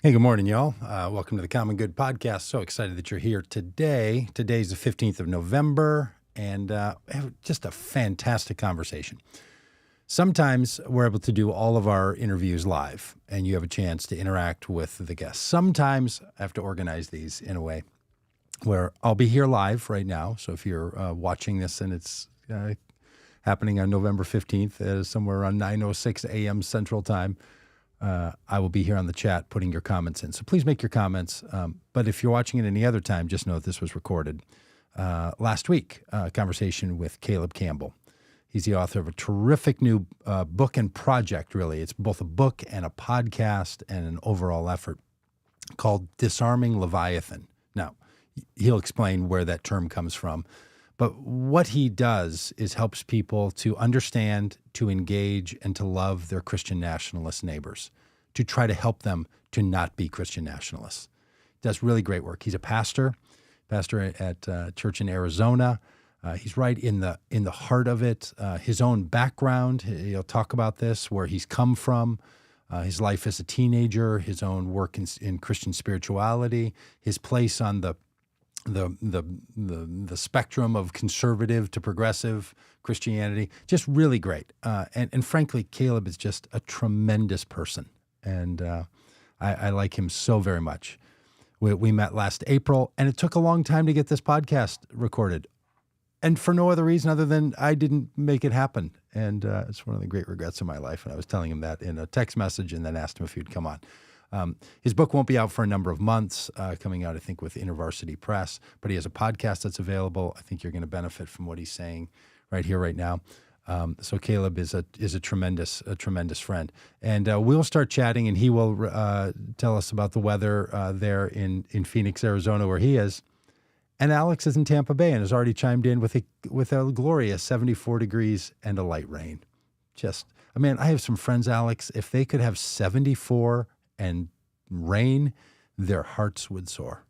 Hey, good morning, y'all. Welcome to the Common Good Podcast. So excited that you're here today. Today's the 15th of November, and just a fantastic conversation. Sometimes we're able to do all of our interviews live, and you have a chance to interact with the guests. Sometimes I have to organize these in a way where I'll be here live right now. So if you're watching this and it's happening on November 15th, somewhere around 9:06 a.m. Central Time, I will be here on the chat putting your comments in. So please make your comments. But if you're watching it any other time, just know that this was recorded last week, a conversation with Caleb Campbell. He's the author of a terrific new book and project, really. It's both a book and a podcast and an overall effort called Disarming Leviathan. Now, he'll explain where that term comes from. But what he does is helps people to understand, to engage, and to love their Christian nationalist neighbors, to try to help them to not be Christian nationalists. He does really great work. He's a pastor at a church in Arizona. He's right in the heart of it. His own background, he'll talk about this, where he's come from, his life as a teenager, his own work in Christian spirituality, his place on the spectrum of conservative to progressive Christianity. Just really great. And frankly, Caleb is just a tremendous person. And I like him so very much. We met last April, and it took a long time to get this podcast recorded. And for no other reason other than I didn't make it happen. And it's one of the great regrets of my life. And I was telling him that in a text message and then asked him if he'd come on. His book won't be out for a number of months, coming out, I think, with InterVarsity Press, but he has a podcast that's available. I think you're going to benefit from what he's saying right here, right now. So Caleb is a tremendous friend, and we'll start chatting, and he will tell us about the weather there in Phoenix, Arizona, where he is. And Alex is in Tampa Bay and has already chimed in with a glorious 74 degrees and a light rain. I have some friends, Alex, if they could have 74 and rain, their hearts would soar.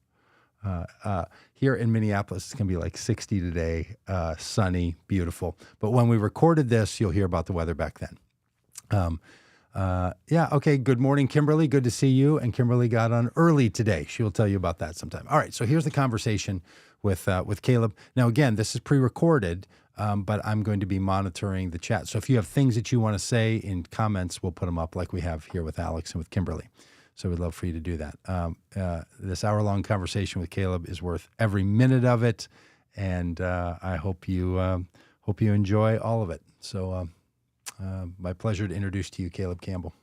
Here in Minneapolis, it's going to be like 60 today, sunny, beautiful. But when we recorded this, you'll hear about the weather back then. Okay. Good morning, Kimberly. Good to see you. And Kimberly got on early today. She will tell you about that sometime. All right. So here's the conversation with Caleb. Now, again, this is pre-recorded, but I'm going to be monitoring the chat. So if you have things that you want to say in comments, we'll put them up like we have here with Alex and with Kimberly. So we'd love for you to do that. This hour-long conversation with Caleb is worth every minute of it, and I hope you enjoy all of it. So my pleasure to introduce to you Caleb Campbell.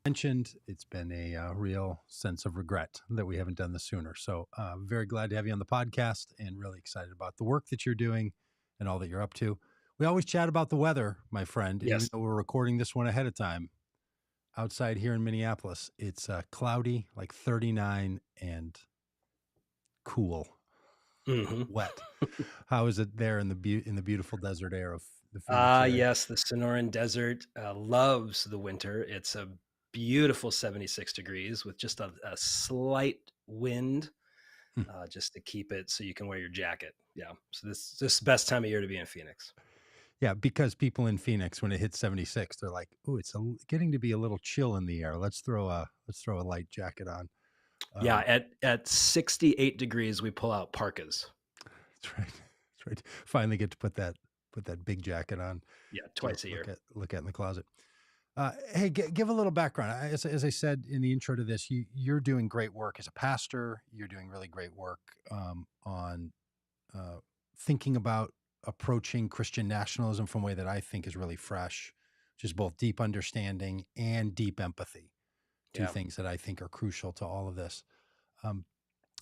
Mentioned, it's been a real sense of regret that we haven't done this sooner. So very glad to have you on the podcast and really excited about the work that you're doing and all that you're up to. We always chat about the weather, my friend. Yes. Even though we're recording this one ahead of time, outside here in Minneapolis, it's cloudy, like 39 and cool, wet. How is it there in the beautiful desert air of the Phoenix area? Yes, the Sonoran Desert loves the winter. It's a beautiful 76 degrees with just a slight wind, just to keep it so you can wear your jacket. Yeah, so this is the best time of year to be in Phoenix. Yeah, because people in Phoenix, when it hits 76, they're like, "Ooh, it's getting to be a little chill in the air. Let's throw a light jacket on." Yeah, at 68 degrees, we pull out parkas. That's right. That's right. Finally get to put that big jacket on. Yeah, twice a year. Look at in the closet. Hey, give a little background. As I said in the intro to this, you're doing great work as a pastor. You're doing really great work on thinking about approaching Christian nationalism from a way that I think is really fresh, which is both deep understanding and deep empathy. Two things that I think are crucial to all of this.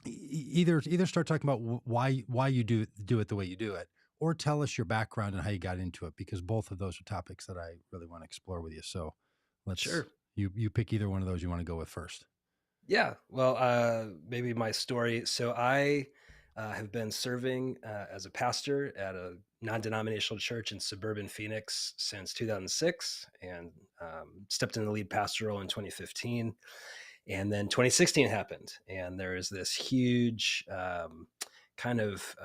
Either start talking about why you do it the way you do it, or tell us your background and how you got into it, because both of those are topics that I really want to explore with you. So Sure. You pick either one of those you want to go with first. Yeah, well, maybe my story. So I have been serving as a pastor at a non-denominational church in suburban Phoenix since 2006, and stepped in the lead pastor role in 2015. And then 2016 happened, and there is this huge kind of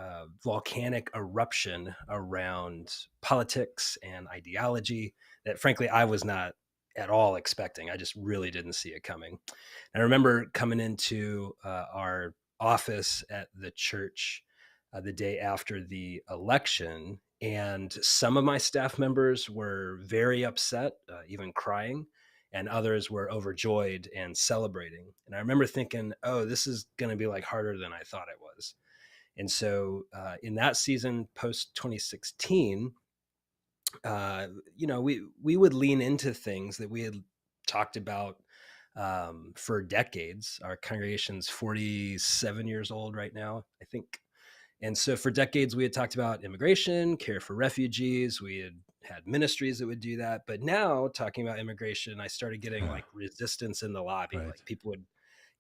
volcanic eruption around politics and ideology that, frankly, I was not at all expecting. I just really didn't see it coming. And I remember coming into our office at the church the day after the election, and some of my staff members were very upset, even crying, and others were overjoyed and celebrating. And I remember thinking, oh, this is going to be like harder than I thought it was. And so in that season, post 2016, we would lean into things that we had talked about for decades. Our congregation's 47 years old right now, I think. And so for decades, we had talked about immigration, care for refugees. We had ministries that would do that. But now, talking about immigration, I started getting Yeah. like resistance in the lobby. Right. Like people would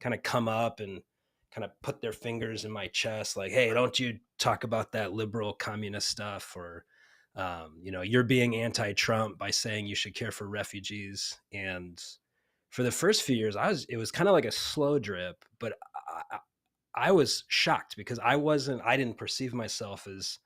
kind of come up and kind of put their fingers in my chest, like, hey, don't you talk about that liberal communist stuff, or you're being anti-Trump by saying you should care for refugees. And for the first few years, it was kind of like a slow drip, but I was shocked because I didn't perceive myself as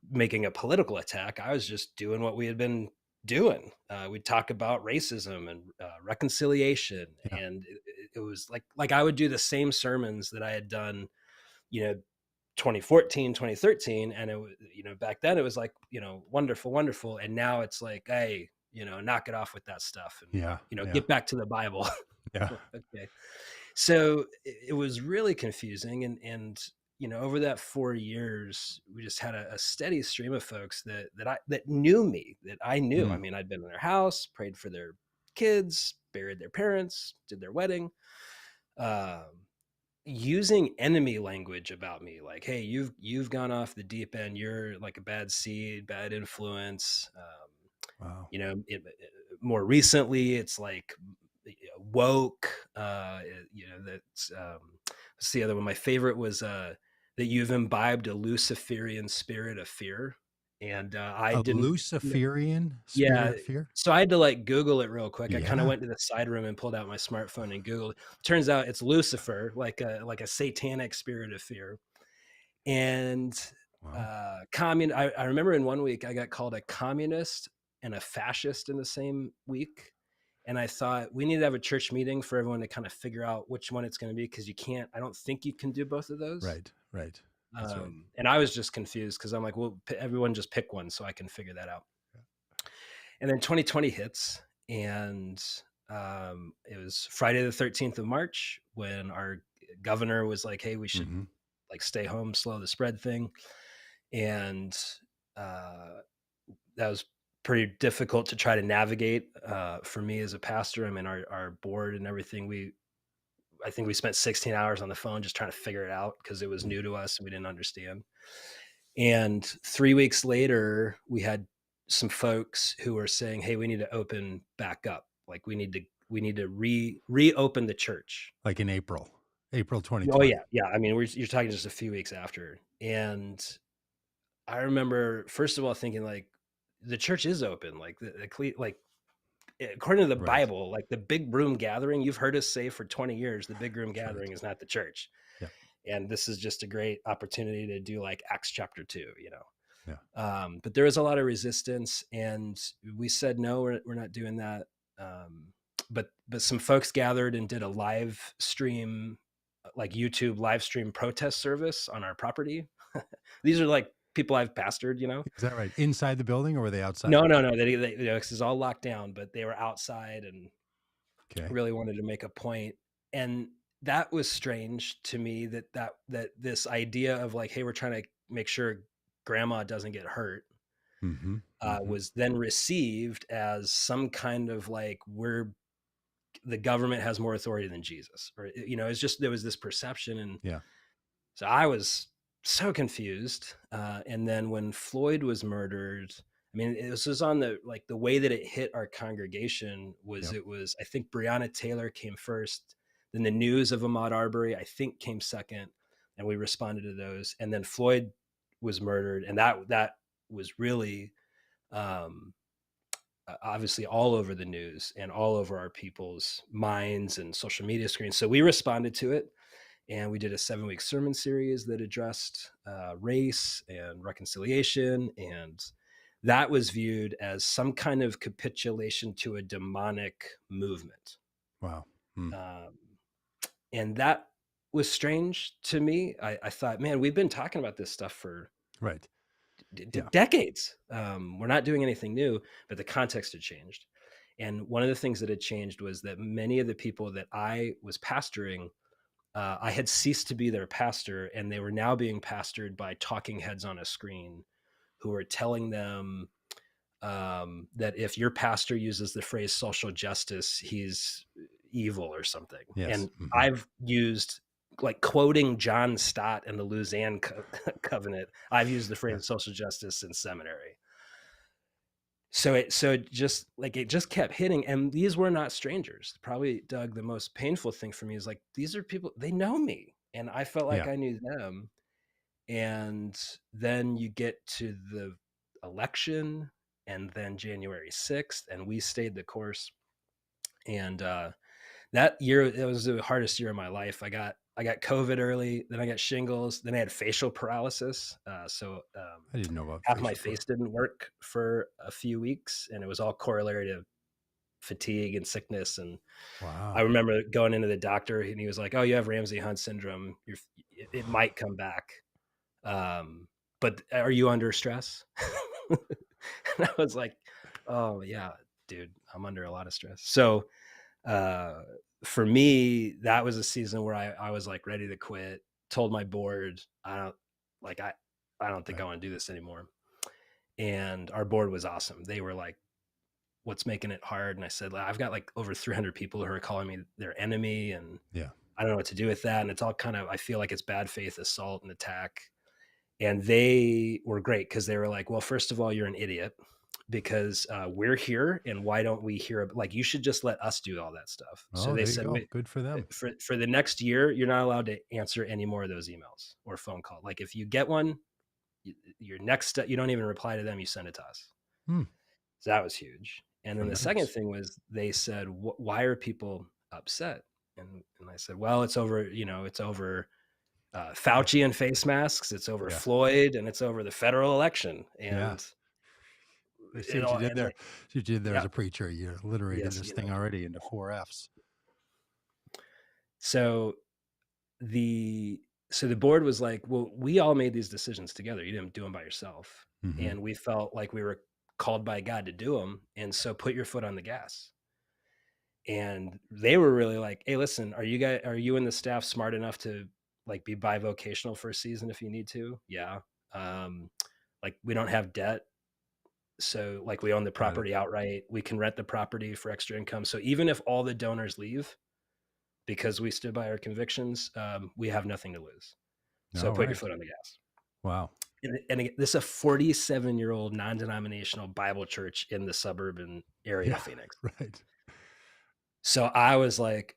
making a political attack. I was just doing what we had been doing. We'd talk about racism and reconciliation, Yeah. and it was like I would do the same sermons that I had done, you know, 2014, 2013. And it was, back then it was like, wonderful, wonderful. And now it's like, hey, knock it off with that stuff and, Yeah. Yeah. get back to the Bible. Yeah. Okay. So it was really confusing. And over that 4 years, we just had a steady stream of folks that knew me, that I knew. I Mm. mean, I'd been in their house, prayed for their kids, buried their parents, did their wedding. Um, Using enemy language about me, like, hey, you've gone off the deep end, you're like a bad seed, bad influence. Wow. More recently, it's like woke. That's what's the other one? My favorite was that you've imbibed a Luciferian spirit of fear, and I A didn't. Luciferian spirit Yeah. of fear? So I had to like Google it real quick. I kind of Yeah. went to the side room and pulled out my smartphone and Googled. Turns out it's Lucifer, like a satanic spirit of fear. And Wow. I remember in one week I got called a communist and a fascist in the same week. And I thought we need to have a church meeting for everyone to kind of figure out which one it's going to be, because I don't think you can do both of those. Right. Right. That's right. And I was just confused because I'm like, well, everyone just pick one so I can figure that out. And then 2020 hits, and it was Friday the 13th of March when our governor was like, hey, we should Mm-hmm. like stay home, slow the spread thing. And that was pretty difficult to try to navigate for me as a pastor. I mean, our board and everything, I think we spent 16 hours on the phone just trying to figure it out because it was new to us and we didn't understand. And 3 weeks later, we had some folks who were saying, hey, we need to open back up. Like we need to reopen the church. Like in April Oh 2020. yeah. I mean, you're talking just a few weeks after. And I remember, first of all, thinking like the church is open. Like like according to the Right. Bible, like the big room gathering, you've heard us say for 20 years, the big room That's right. gathering is not the church. Yeah. And this is just a great opportunity to do like Acts chapter 2, Yeah. but there was a lot of resistance, and we said, no, we're not doing that. But some folks gathered and did a live stream, like YouTube live stream protest service on our property. These are like people I've pastored, Is that right? Inside the building or were they outside? No, this is all locked down, but they were outside and Okay. really wanted to make a point. And that was strange to me, that this idea of like, hey, we're trying to make sure grandma doesn't get hurt, Mm-hmm. Mm-hmm. was then received as some kind of like, the government has more authority than Jesus, or it's just, there was this perception. And Yeah. so I was so confused. And then when Floyd was murdered, I mean, this was on the way that it hit our congregation was, Yep. it was, I think Breonna Taylor came first, then the news of Ahmaud Arbery, I think, came second, and we responded to those. And then Floyd was murdered, and that was really obviously all over the news and all over our people's minds and social media screens. So we responded to it. And we did a 7-week sermon series that addressed race and reconciliation. And that was viewed as some kind of capitulation to a demonic movement. Wow. Mm. Um, and that was strange to me. I thought, man, we've been talking about this stuff for Right. Yeah. decades. We're not doing anything new, but the context had changed. And one of the things that had changed was that many of the people that I was pastoring, I had ceased to be their pastor, and they were now being pastored by talking heads on a screen who were telling them that if your pastor uses the phrase social justice, he's evil or something. Yes. And Hmm. I've used, like, quoting John Stott and the Lausanne Covenant, I've used the Yeah. phrase social justice in seminary. So it just kept hitting, and these were not strangers. Probably, Doug, the most painful thing for me is, like, these are people, they know me, and I felt like Yeah. I knew them. And then you get to the election, and then January 6th, and we stayed the course. And that year, it was the hardest year of my life. I got COVID early, then I got shingles, then I had facial paralysis. So I didn't know about half my facial face paralysis. didn't work for a few weeks, and it was all corollary to fatigue and sickness. And I Wow. remember going into the doctor, and he was like, "Oh, you have Ramsay Hunt syndrome. It might come back. But are you under stress?" And I was like, "Oh yeah, dude, I'm under a lot of stress." So uh, for me, that was a season where I was like ready to quit. Told my board, I don't think I Right. want to do this anymore. And our board was awesome. They were like, "What's making it hard?" And I said, "I've got like over 300 people who are calling me their enemy, and Yeah. I don't know what to do with that." And it's all kind of, I feel like it's bad faith assault and attack. And they were great because they were like, "Well, first of all, you're an idiot because we're here, and why don't we hear, like, you should just let us do all that stuff." So Oh, they there you said, go. "Wait, Good for them. for the next year, you're not allowed to answer any more of those emails or phone call. Like, if you get one, your next step, you don't even reply to them, you send it to us." Hmm. So that was huge. And then the second Tremendous. thing was, they said, "Why are people upset?" And I said, "Well, it's over, it's over Yeah. Fauci and face masks. It's over Yeah. Floyd, and it's over the federal election." Yeah. And I see it what you all, did and there. they, See what you did there as yeah, a preacher. You alliterated yes, this thing already into four F's. So the so the board was like, "Well, we all made these decisions together. You didn't do them by yourself, Hmm. and we felt like we were called by God to do them, and so put your foot on the gas." And they were really like, "Hey, listen, are you and the staff smart enough to, like, be bivocational for a season if you need to?" Yeah. Um, like, we don't have debt. So, like, we own the Got it. property outright. We can rent the property for extra income. So even if all the donors leave because we stood by our convictions, we have nothing to lose. So All put your right. foot on the gas. Wow. And again, this is a 47-year-old non-denominational Bible church in the suburban area of Yeah. Phoenix. Right. So I was like,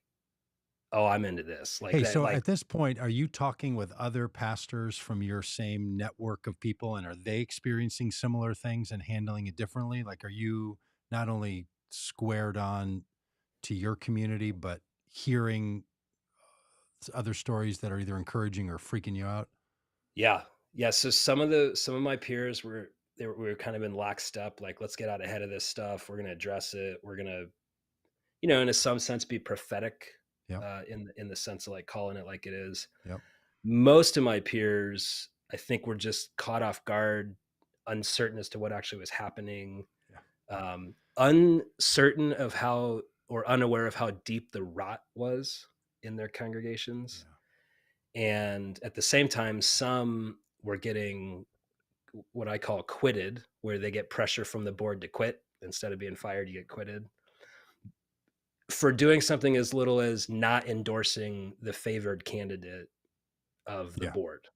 "Oh, I'm into this." Like Hey, that, so like, at this point, are you talking with other pastors from your same network of people, and are they experiencing similar things and handling it differently? Like, are you not only squared on to your community, but hearing other stories that are either encouraging or freaking you out? yeah. Yeah. So some of my peers we were kind of in lockstep, like, let's get out ahead of this stuff. We're gonna address it. We're gonna, in some sense, be prophetic, Yep. in the sense of, like, calling it like it is. Yep. Most of my peers, I think, were just caught off guard, uncertain as to what actually was happening, Yeah. uncertain of how, or unaware of how deep the rot was in their congregations. Yeah. And at the same time, some were getting what I call quitted, where they get pressure from the board to quit. Instead of being fired, you get quitted for doing something as little as not endorsing the favored candidate of the Yeah. board,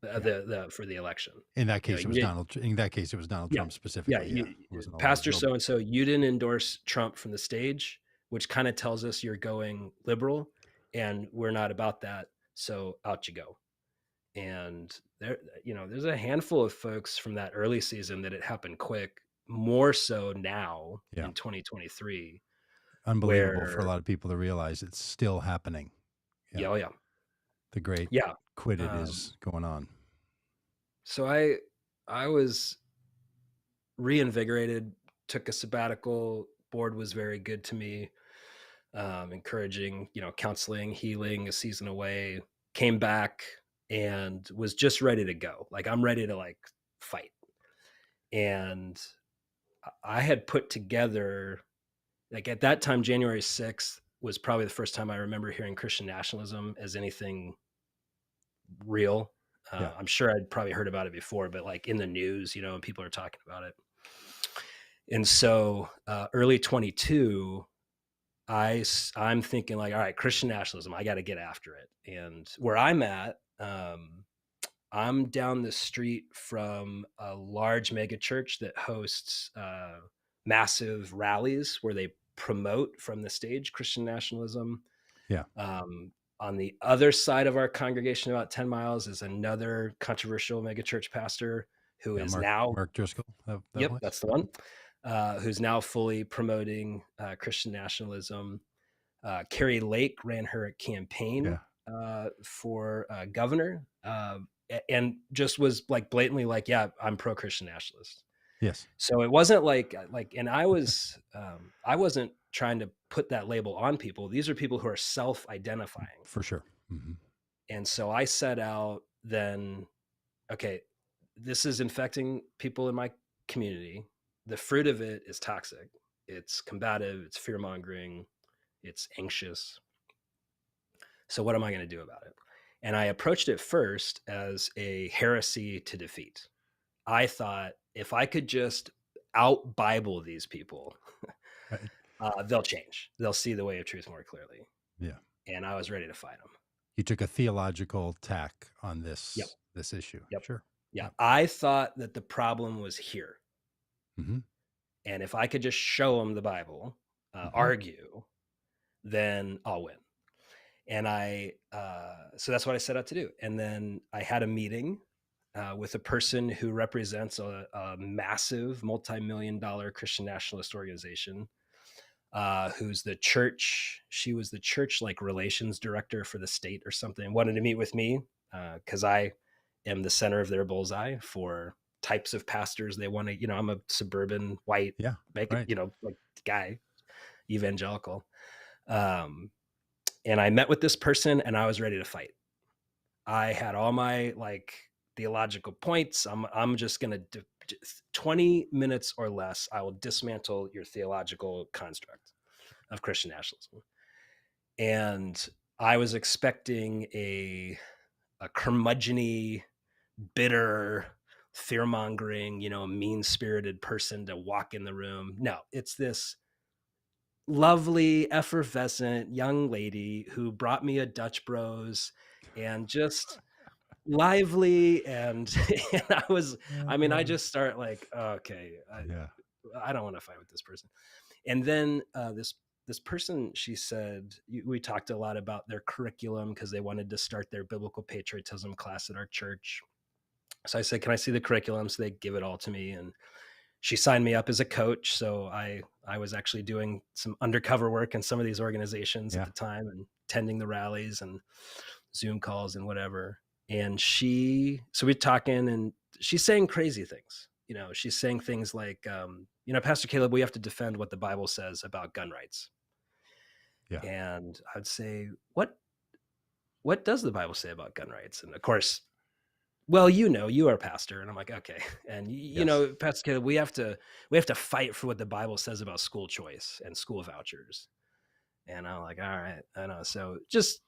Yeah. the for the election. In that case, it You was did, In that case, it was Donald yeah, Trump yeah. specifically. Yeah. You, It wasn't all those Pastor little. so and so, you didn't endorse Trump from the stage, which kind of tells us you're going liberal, and we're not about that. So out you go. And there's a handful of folks from that early season that it happened quick. More so now Yeah. in 2023, Unbelievable for a where, lot of people to realize it's still happening. Yeah. yeah, oh yeah, The great yeah. quitted Um, is going on. so I was reinvigorated, took a sabbatical. Board was very good to me, encouraging, counseling, healing, a season away, came back and was just ready to go. Like, I'm ready to like fight. And I had put together, like at that time, January 6th was probably the first time I remember hearing Christian nationalism as anything real. Yeah. I'm sure I'd probably heard about it before, but like in the news, and people are talking about it. And so early 22, I'm thinking like, all right, Christian nationalism, I got to get after it. And where I'm at, I'm down the street from a large mega church that hosts massive rallies where they promote from the stage Christian nationalism. Yeah. On the other side of our congregation, about 10 miles, is another controversial megachurch pastor who Yeah. is Mark now, Mark Driscoll. That yep, place. that's the one, who's now fully promoting Christian nationalism. Carrie Lake ran her campaign Yeah. for governor, and just was like blatantly like, yeah, I'm pro-Christian nationalist. Yes. So it wasn't like, and I wasn't trying to put that label on people. These are people who are self-identifying. For sure. Mm-hmm. And so I set out then, okay, this is infecting people in my community. The fruit of it is toxic. It's combative, it's fear-mongering, it's anxious. So what am I going to do about it? And I approached it first as a heresy to defeat. I thought if I could just out Bible these people, Right. they'll change. They'll see the way of truth more clearly. Yeah. And I was ready to fight them. You took a theological tack on Yep. this issue. Yep. Sure. Yeah. Yep. I thought that the problem was here. Mm-hmm. And if I could just show them the Bible, Mm-hmm. argue, then I'll win. And so that's what I set out to do. And then I had a meeting with a person who represents a massive multi-million-dollar Christian nationalist organization, who's the church. She was the church like relations director for the state or something. Wanted to meet with me because I am the center of their bullseye for types of pastors they want to. I'm a suburban white, Yeah. Right. like guy, evangelical. And I met with this person and I was ready to fight. I had all my like theological points. I'm just going to 20 minutes or less. I will dismantle your theological construct of Christian nationalism. And I was expecting a curmudgeony, bitter, fear-mongering, mean-spirited person to walk in the room. No, it's this lovely, effervescent young lady who brought me a Dutch Bros and just lively. And, and I just start like, okay, Yeah. I don't want to fight with this person. And then this person, she said, we talked a lot about their curriculum because they wanted to start their biblical patriotism class at our church. So I said, can I see the curriculum? So they give it all to me. And she signed me up as a coach. So I was actually doing some undercover work in some of these organizations at the time and attending the rallies and Zoom calls and whatever. And so we're talking and she's saying crazy things. She's saying things like, Pastor Caleb, we have to defend what the Bible says about gun rights. Yeah. And I'd say, what does the Bible say about gun rights? And of course, well, you are a pastor. And I'm like, okay. And Pastor Caleb, we have to fight for what the Bible says about school choice and school vouchers. And I'm like, all right, I know. So just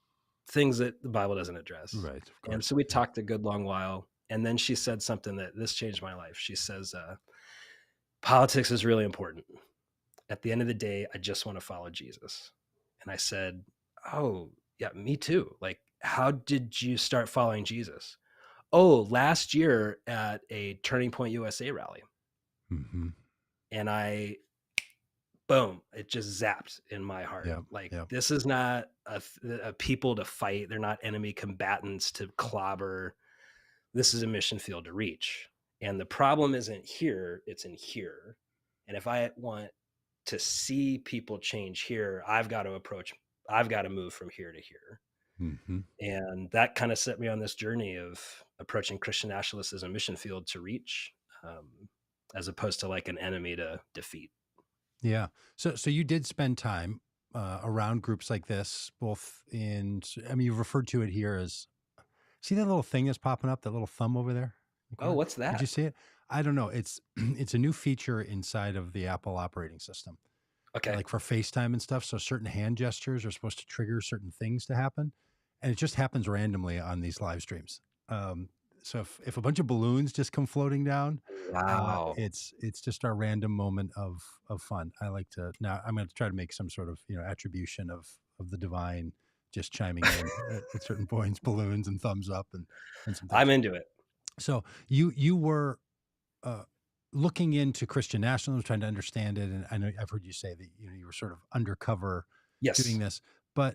things that the Bible doesn't address. Right. Of course. And so we talked a good long while. And then she said something that this changed my life. She says, politics is really important. At the end of the day, I just want to follow Jesus. And I said, oh, yeah, me too. Like, how did you start following Jesus? Oh, last year at a Turning Point USA rally. Mm-hmm. And boom, it just zapped in my heart. This is not a people to fight. They're not enemy combatants to clobber. This is a mission field to reach. And the problem isn't here, it's in here. And if I want to see people change here, I've got to move from here to here. Mm-hmm. And that kind of set me on this journey of approaching Christian nationalism as a mission field to reach. as opposed to like an enemy to defeat. Yeah. So you did spend time around groups like this, both in, I mean, you've referred to it here as, see that little thing that's popping up, that little thumb over there in the Oh, corner? what's Did you that? see it? I don't know. It's it's a new feature inside of the Apple operating system, Okay. like for FaceTime and stuff. So certain hand gestures are supposed to trigger certain things to happen, and it just happens randomly on these live streams. Um, so if a bunch of balloons just come floating down, Wow. it's just our random moment of fun. I like to now. I'm going to try to make some sort of attribution of the divine just chiming in at certain points, balloons and thumbs up and some things. I'm into it. So you were uh, looking into Christian nationalism, trying to understand it, and I know I've heard you say that you were sort of undercover doing Yes. this,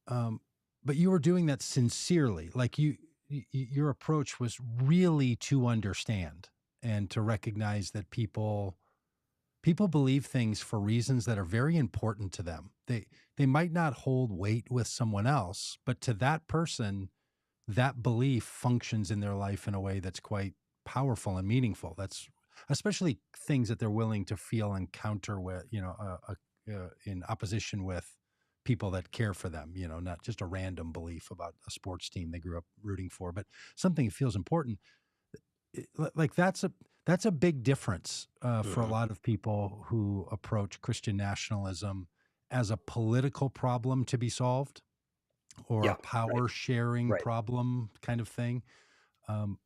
um, but you were doing that sincerely. Like your approach was really to understand and to recognize that people believe things for reasons that are very important to them. They might not hold weight with someone else, but to that person, that belief functions in their life in a way that's quite powerful and meaningful. That's especially things that they're willing to feel and counter with, in opposition with people that care for them, not just a random belief about a sports team they grew up rooting for, but something that feels important. Like that's a big difference for a Mhm. lot of people who approach Christian nationalism as a political problem to be solved or a Yeah. Right. power sharing Right. problem kind of thing. Um,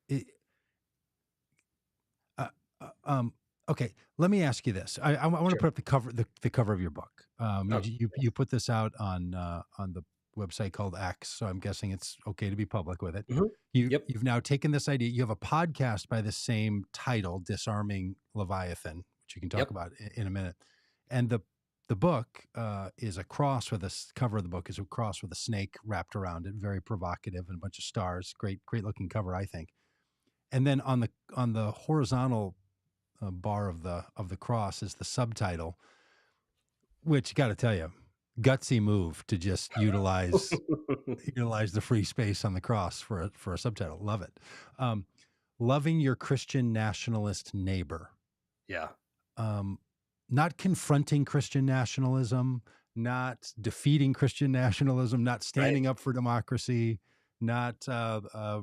it, uh, um, okay, let me ask you this. I want to Sure. put up the cover of your book. Oh, You put this out on the website called X, so I'm guessing it's okay to be public with it. mhm. Yep. You've now taken this idea. You have a podcast by the same title, Disarming Leviathan, which you can talk Yep. about in a minute. And the book is a cross with cover of the book is a cross with a snake wrapped around it, very provocative, and a bunch of stars. Great looking cover, I think. And then on the horizontal bar of the cross is the subtitle, which got to tell you, gutsy move to just utilize the free space on the cross for a subtitle. Love it. Um, Loving Your Christian Nationalist Neighbor. Yeah. Um, Not confronting Christian nationalism, not defeating Christian nationalism, not Right. standing up for democracy, not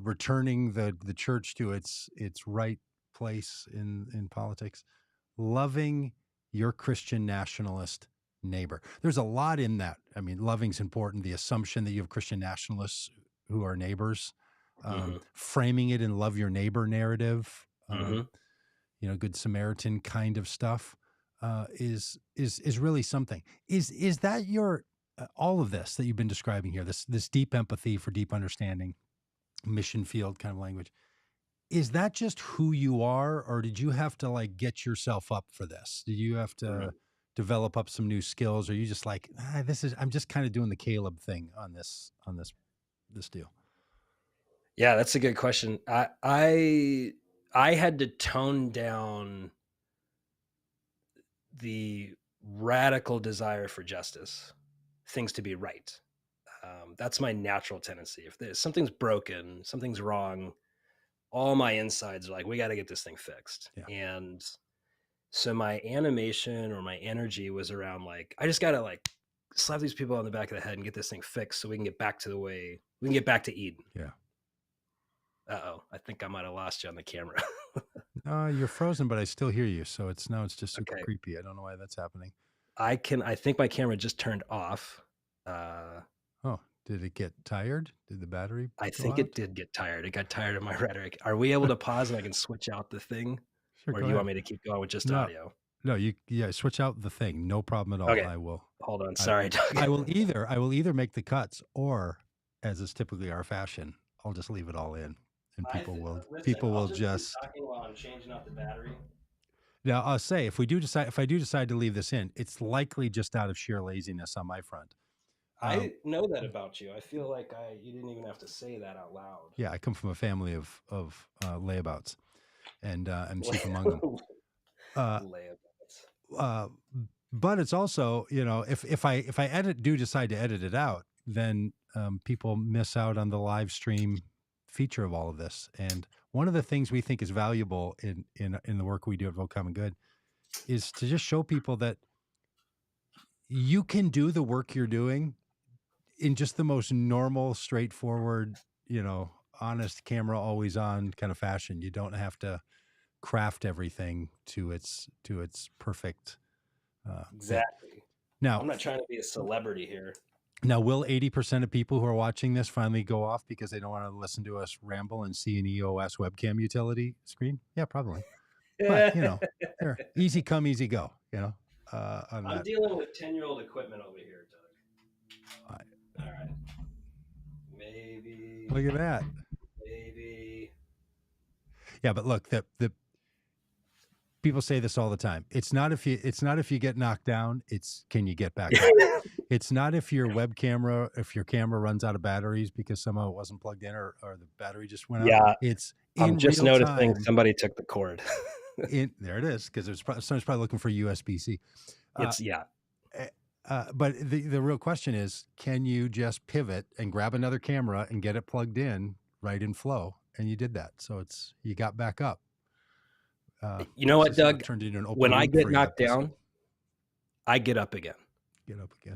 returning the church to its right place in politics. Loving your Christian nationalist neighbor. There's a lot in that. I mean, loving's important. The assumption that you have Christian nationalists who are neighbors, Hmm. framing it in love your neighbor narrative, Hmm. Good Samaritan kind of stuff, is really something. Is that your all of this that you've been describing here? This deep empathy for deep understanding, mission field kind of language. Is that just who you are, or did you have to like get yourself up for this? Did you have to develop up some new skills, or you just like I'm just kind of doing the Caleb thing on this deal? Yeah, that's a good question. I had to tone down the radical desire for justice, things to be right. That's my natural tendency. If there's something's broken, something's wrong, all my insides are like, we got to get this thing fixed. Yeah. And so my animation or my energy was around like, I just got to like slap these people on the back of the head and get this thing fixed so we can get back to the way we can get back to Eden. Yeah. Uh-oh, I think I might have lost you on the camera. You're frozen, but I still hear you. So it's just super Okay. creepy. I don't know why that's happening. I think my camera just turned off. Uh, Oh, did it get tired? Did the battery I go think it out? did get tired. It got tired of my rhetoric. Are we able to pause and I can switch out the thing? Sure, Or go do you ahead. want me to keep going with just No, audio? no, switch out the thing. No problem at all. Okay. Hold on. I, Sorry, Doug. I will either make the cuts or, as is typically our fashion, I'll just leave it all in, and Listen, people I'll will just keep just. talking while I'm changing out the battery. Now I'll say if I do decide to leave this in, it's likely just out of sheer laziness on my front. I know that about you. I feel like you didn't even have to say that out loud. Yeah, I come from a family of layabouts, and I'm chief among them. Uh, Layabouts. uh, but it's also, if I decide to edit it out, then people miss out on the live stream feature of all of this. And one of the things we think is valuable in the work we do at Forthcoming Good is to just show people that you can do the work you're doing in just the most normal, straightforward, honest, camera always on kind of fashion. You don't have to craft everything to its perfect thing. Exactly. Now, I'm not trying to be a celebrity here. Now, will 80% of people who are watching this finally go off because they don't want to listen to us ramble and see an EOS webcam utility screen? Yeah, probably. But, they're easy come, easy go, on I'm that. dealing with 10-year-old equipment over here, Doug. All right. Maybe. Look at that. Maybe. Yeah, but look, the people say this all the time. It's not if you get knocked down, it's can you get back up. It's not if your camera runs out of batteries because somehow it wasn't plugged in or the battery just went out. Yeah. It's I'm just real noticing time. somebody took the cord. There it is, because someone's probably looking for USB-C. But the real question is, can you just pivot and grab another camera and get it plugged in right in flow? And you did that, so you got back up. You know what, Doug? Turned into an open when I loop get for knocked episode. down, I get up again. Get up again.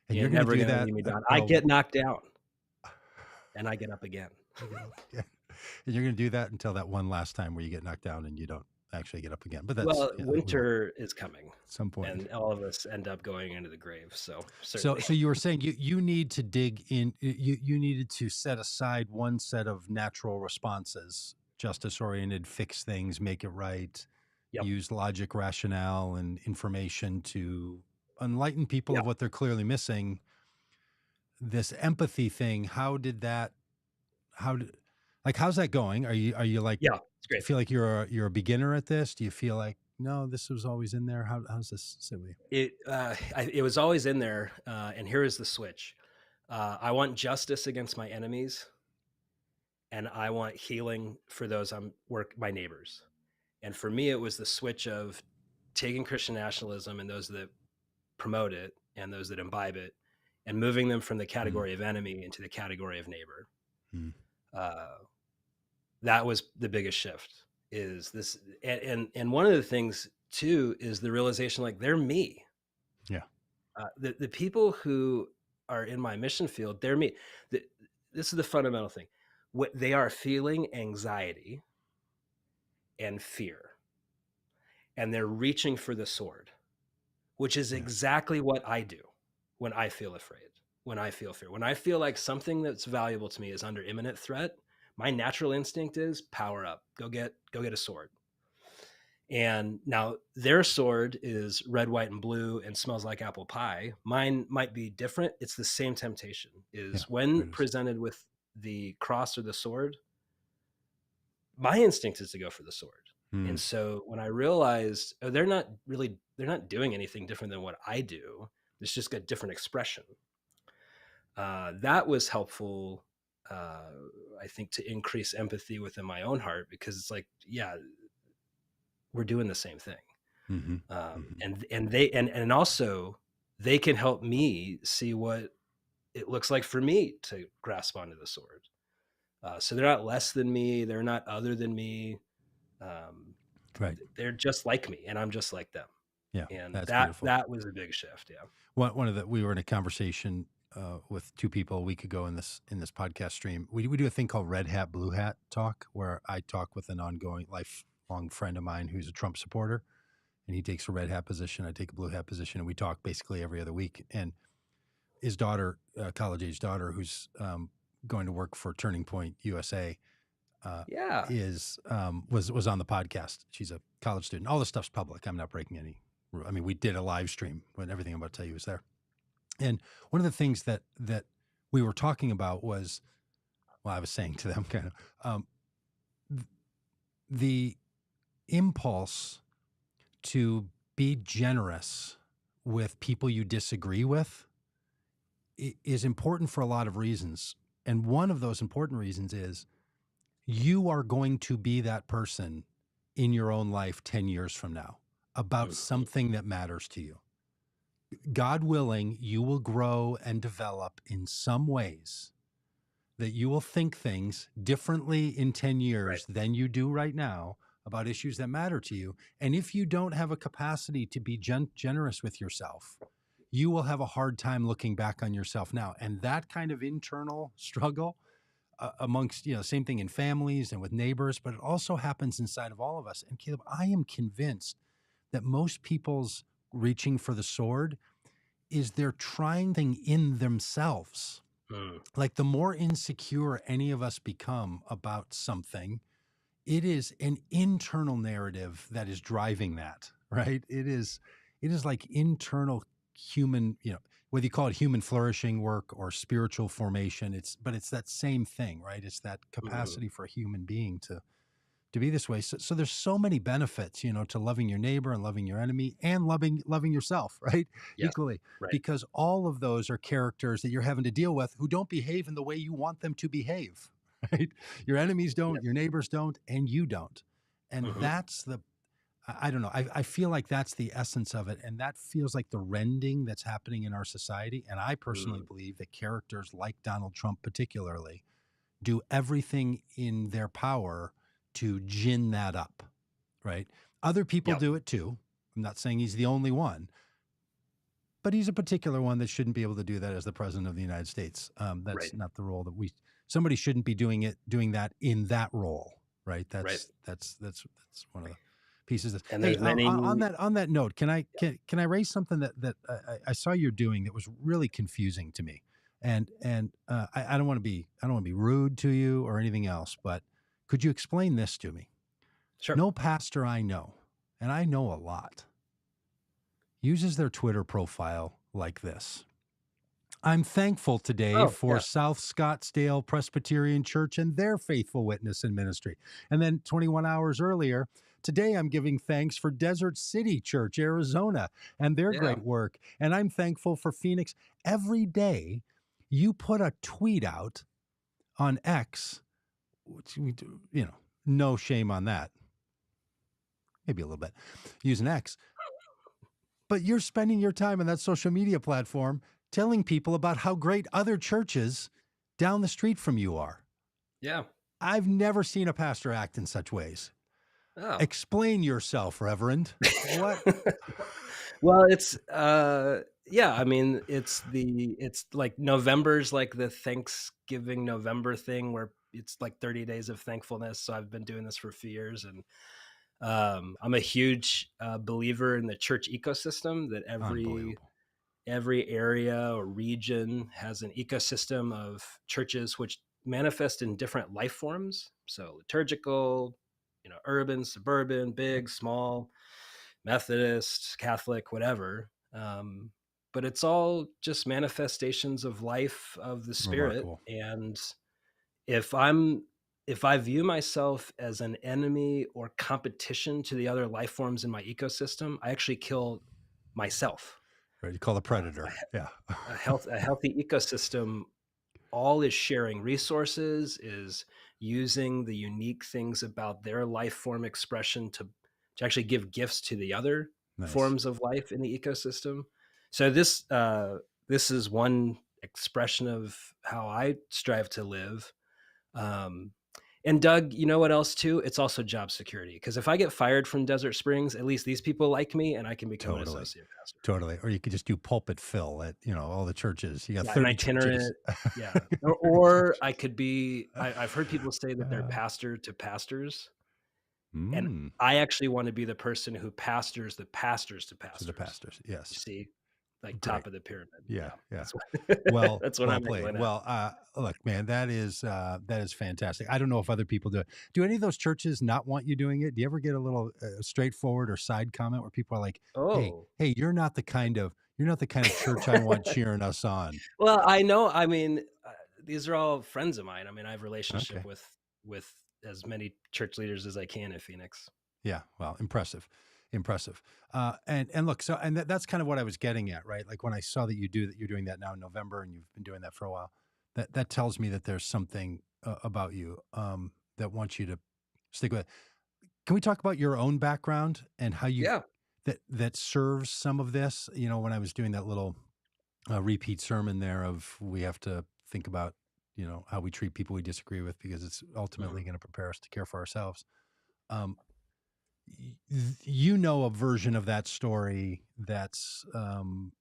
And you're never going to leave me down. I get knocked down, and I get up again. And you're going to do that until that one last time where you get knocked down and you don't actually get up again. But that's winter is coming at some point, and all of us end up going into the grave. So you were saying you need to dig in. You needed to set aside one set of natural responses, justice oriented, fix things, make it right, use logic, rationale, and information to enlighten people of what they're clearly missing. This empathy thing, how's that going? Are you like, it's great. Do you feel like you're a beginner at this? Do you feel like, no, this was always in there? How's this sit with you? It was always in there. And here is the switch. I want justice against my enemies, and I want healing for those my neighbors. And for me, it was the switch of taking Christian nationalism and those that promote it and those that imbibe it, and moving them from the category of enemy into the category of neighbor. That was the biggest shift. Is this, and one of the things too is the realization, like, they're me. Yeah. The people who are in my mission field, they're me. This is the fundamental thing. What they are feeling anxiety and fear, and they're reaching for the sword, which is exactly what I do when I feel afraid, when I feel fear, when I feel like something that's valuable to me is under imminent threat. My natural instinct is power up, go get a sword. And now their sword is red, white, and blue and smells like apple pie. Mine might be different. It's the same temptation. When presented with the cross or the sword, my instinct is to go for the sword. And so when I realized they're not doing anything different than what I do, it's just got different expression. That was helpful, I think, to increase empathy within my own heart, because it's like, we're doing the same thing. And also they can help me see what it looks like for me to grasp onto the sword. So they're not less than me. They're not other than me. Right. They're just like me, and I'm just like them. Yeah. And that's that was a big shift. Yeah. We were in a conversation with two people a week ago in this podcast stream. We do a thing called Red Hat, Blue Hat Talk, where I talk with an ongoing lifelong friend of mine who's a Trump supporter, and he takes a red hat position. I take a blue hat position, and we talk basically every other week. And his daughter, college-age daughter, who's going to work for Turning Point USA, was on the podcast. She's a college student. All this stuff's public. I'm not breaking any. I mean, we did a live stream when everything I'm about to tell you was there. And one of the things that we were talking about was, I was saying to them kind of, the impulse to be generous with people you disagree with is important for a lot of reasons. And one of those important reasons is you are going to be that person in your own life 10 years from now about something that matters to you. God willing, you will grow and develop in some ways that you will think things differently in 10 Right. years than you do right now about issues that matter to you. And if you don't have a capacity to be generous with yourself, you will have a hard time looking back on yourself now. And that kind of internal struggle amongst, same thing in families and with neighbors, but it also happens inside of all of us. And Caleb, I am convinced that most people's reaching for the sword is they're trying thing in themselves. Mm. Like the more insecure any of us become about something, it is an internal narrative that is driving that, right? It is like internal human, whether you call it human flourishing work or spiritual formation, but it's that same thing, right? It's that Mhm. capacity for a human being to be this way. So there's so many benefits, to loving your neighbor and loving your enemy and loving yourself, right? Yes. Equally, Right. because all of those are characters that you're having to deal with who don't behave in the way you want them to behave, right? Your enemies don't, your Yes. neighbors don't, and you don't. And Mhm. that's I don't know. I feel like that's the essence of it. And that feels like the rending that's happening in our society. And I personally Mm. believe that characters like Donald Trump, particularly, do everything in their power to gin that up, right? Other people Yeah. do it too. I'm not saying he's the only one, but he's a particular one that shouldn't be able to do that as the president of the United States. That's Right. not the role that somebody shouldn't be doing that in that role, right? Right. That's one of the pieces. And Hey, there's many. on that note, can I Yeah. can I raise something that I saw you're doing that was really confusing to me, and I don't want to be rude to you or anything else, but could you explain this to me? Sure. No pastor I know, and I know a lot, uses their Twitter profile like this. I'm thankful today Oh, for yeah. South Scottsdale Presbyterian Church and their faithful witness and ministry. And then 21 hours earlier, today I'm giving thanks for Desert City Church, Arizona, and their Yeah. great work. And I'm thankful for Phoenix. Every day you put a tweet out on X, which, no shame on that. Maybe a little bit using X. But you're spending your time on that social media platform telling people about how great other churches down the street from you are. Yeah. I've never seen a pastor act in such ways. Oh. Explain yourself, Reverend. What? Well, it's yeah, I mean, it's like November's like the Thanksgiving November thing where it's like 30 days of thankfulness. So I've been doing this for a few years, and I'm a huge believer in the church ecosystem, that Unbelievable. every area or region has an ecosystem of churches which manifest in different life forms. So liturgical, urban, suburban, big, small, Methodist, Catholic, whatever. But it's all just manifestations of life of the Spirit. Remarkable. And if I'm if I view myself as an enemy or competition to the other life forms in my ecosystem, I actually kill myself. Right. You call a Uh, predator. Yeah. a healthy ecosystem all is sharing resources, is using the unique things about their life form expression to actually give gifts to the other Nice. forms of life in the ecosystem. So this is one expression of how I strive to live. Um, and Doug, you know what else too? It's also job security. Because if I get fired from Desert Springs, at least these people like me, and I can become an Totally. associate pastor. Totally. Or you could just do pulpit fill at, all the churches. You got Yeah, an 30 churches. itinerant. Yeah, or I could be. I've heard people say that they're Uh, pastor to pastors, and mm, I actually want to be the person who pastors the pastors to to the pastors. pastors. You Yes. see, like Great. top of the pyramid. Yeah. Yeah, Yeah. that's what Well, that's what well I'm played. angling at. Well, look, man, that is fantastic. I don't know if other people do it. Do any of those churches not want you doing it? Do you ever get a little straightforward or side comment where people are like, Oh, hey, you're not the kind of church I want cheering us on." well, I know. I mean, these are all friends of mine. I mean, I have a relationship Okay. with as many church leaders as I can in Phoenix. Yeah. Well, impressive, impressive. And look, that's kind of what I was getting at, right? Like when I saw that you're doing that now in November, and you've been doing that for a while. That tells me that there's something about you that wants you to stick with it. Can we talk about your own background and how you Yeah. that serves some of this? When I was doing that little repeat sermon there of we have to think about how we treat people we disagree with, because it's ultimately Mhm. going to prepare us to care for ourselves. Um, you know a version of that story that's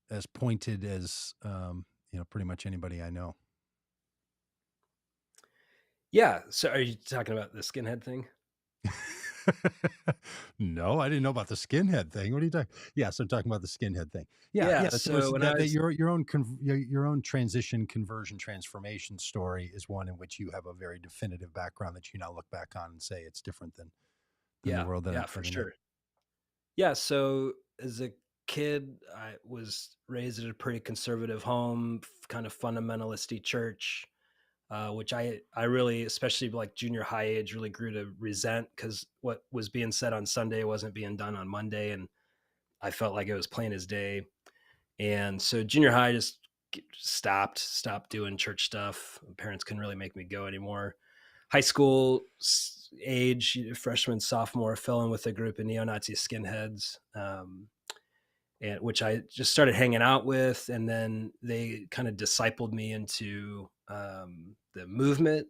as pointed as pretty much anybody I know. Yeah. So are you talking about the skinhead thing? No, I didn't know about the skinhead thing. What are you talking? Yeah, so I'm talking about the skinhead thing. Yeah, Yeah. yeah. That there was So when I that was, your own transition, conversion, transformation story is one in which you have a very definitive background that you now look back on and say it's different than the yeah, world that yeah, I'm for living in. sure. Yeah. So as a kid, I was raised at a pretty conservative home, kind of fundamentalisty church, which I really, especially like junior high age, really grew to resent because what was being said on Sunday wasn't being done on Monday. And I felt like it was plain as day. And so junior high just stopped doing church stuff. My parents couldn't really make me go anymore. High school age, freshman, sophomore, fell in with a group of neo-Nazi skinheads, and which I just started hanging out with, and then they kind of discipled me into the movement,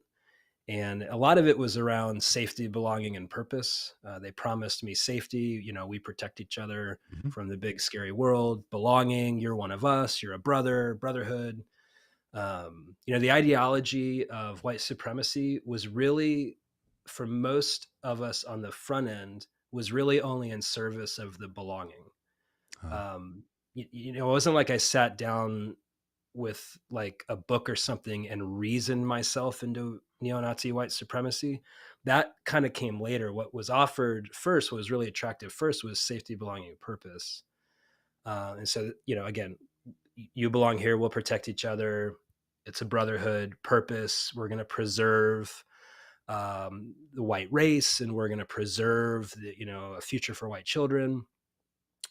and a lot of it was around safety, belonging, and purpose. They promised me safety. We protect each other Mhm. from the big scary world. Belonging, you're one of us. You're a brother. Brotherhood. The ideology of white supremacy was really, for most of us on the front end, was really only in service of the belonging. Uh, It wasn't like I sat down with like a book or something and reasoned myself into neo-Nazi white supremacy. That kind of came later. What was offered first, what was really attractive first, was safety, belonging, and purpose. And so, again, you belong here. We'll protect each other. It's a brotherhood. Purpose. We're going to preserve the white race, and we're going to preserve a future for white children.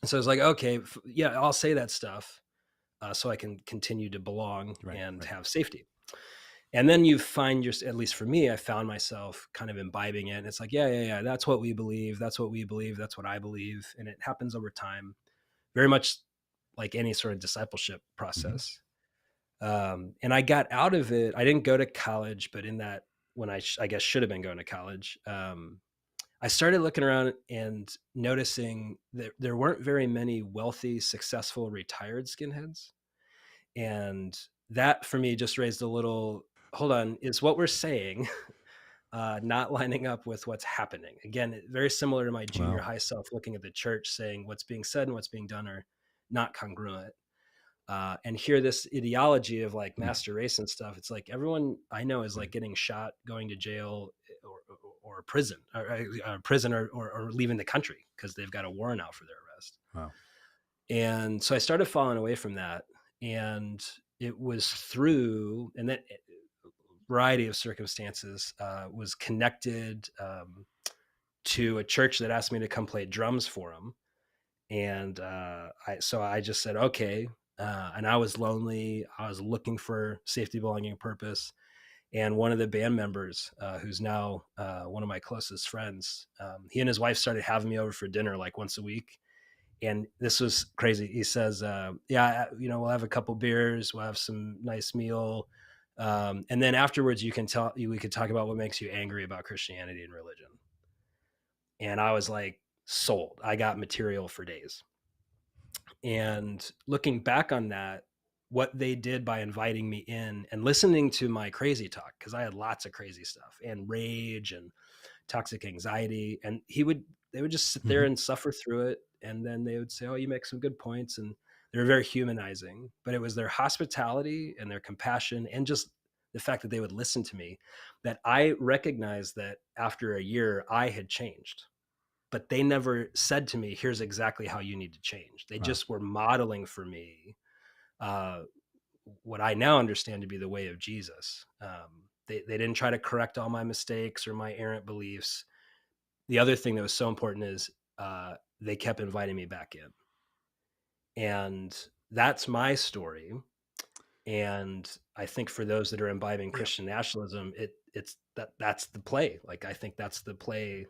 And so it's like, okay, yeah, I'll say that stuff so I can continue to belong right, and right. have safety. And then you find at least for me, I found myself kind of imbibing it. And it's like, yeah, yeah, yeah, that's what we believe. That's what we believe. That's what I believe. And it happens over time, very much like any sort of discipleship Hmm. process. And I got out of it. I didn't go to college, but in that, when I guess should have been going to college, I started looking around and noticing that there weren't very many wealthy, successful, retired skinheads. And that for me just raised a little, hold on, is what we're saying not lining up with what's happening? Again, very similar to my junior Well, high self looking at the church saying what's being said and what's being done are not congruent. And hear this ideology of like mm, master race and stuff. It's like everyone I know is like right. getting shot, going to jail, or prison, or leaving the country because they've got a warrant out for their arrest. Wow. And so I started falling away from that. And it was through, and that variety of circumstances, was connected to a church that asked me to come play drums for them. And I just said, okay. And I was lonely. I was looking for safety, belonging, and purpose. And one of the band members, who's now one of my closest friends, he and his wife started having me over for dinner like once a week. And this was crazy. He says, "Yeah, we'll have a couple beers, we'll have some nice meal, and then afterwards, we could talk about what makes you angry about Christianity and religion." And I was like, sold. I got material for days. And looking back on that, what they did by inviting me in and listening to my crazy talk, because I had lots of crazy stuff and rage and toxic anxiety, and they would just sit there Hmm. and suffer through it, and then they would say, oh, you make some good points, and they were very humanizing, but it was their hospitality and their compassion and just the fact that they would listen to me that I recognized that after a year I had changed. But they never said to me, here's exactly how you need to change. They Wow. just were modeling for me uh, what I now understand to be the way of Jesus. They didn't try to correct all my mistakes or my errant beliefs. The other thing that was so important is they kept inviting me back in. And that's my story. And I think for those that are imbibing Yeah. Christian nationalism, that's the play. Like I think that's the play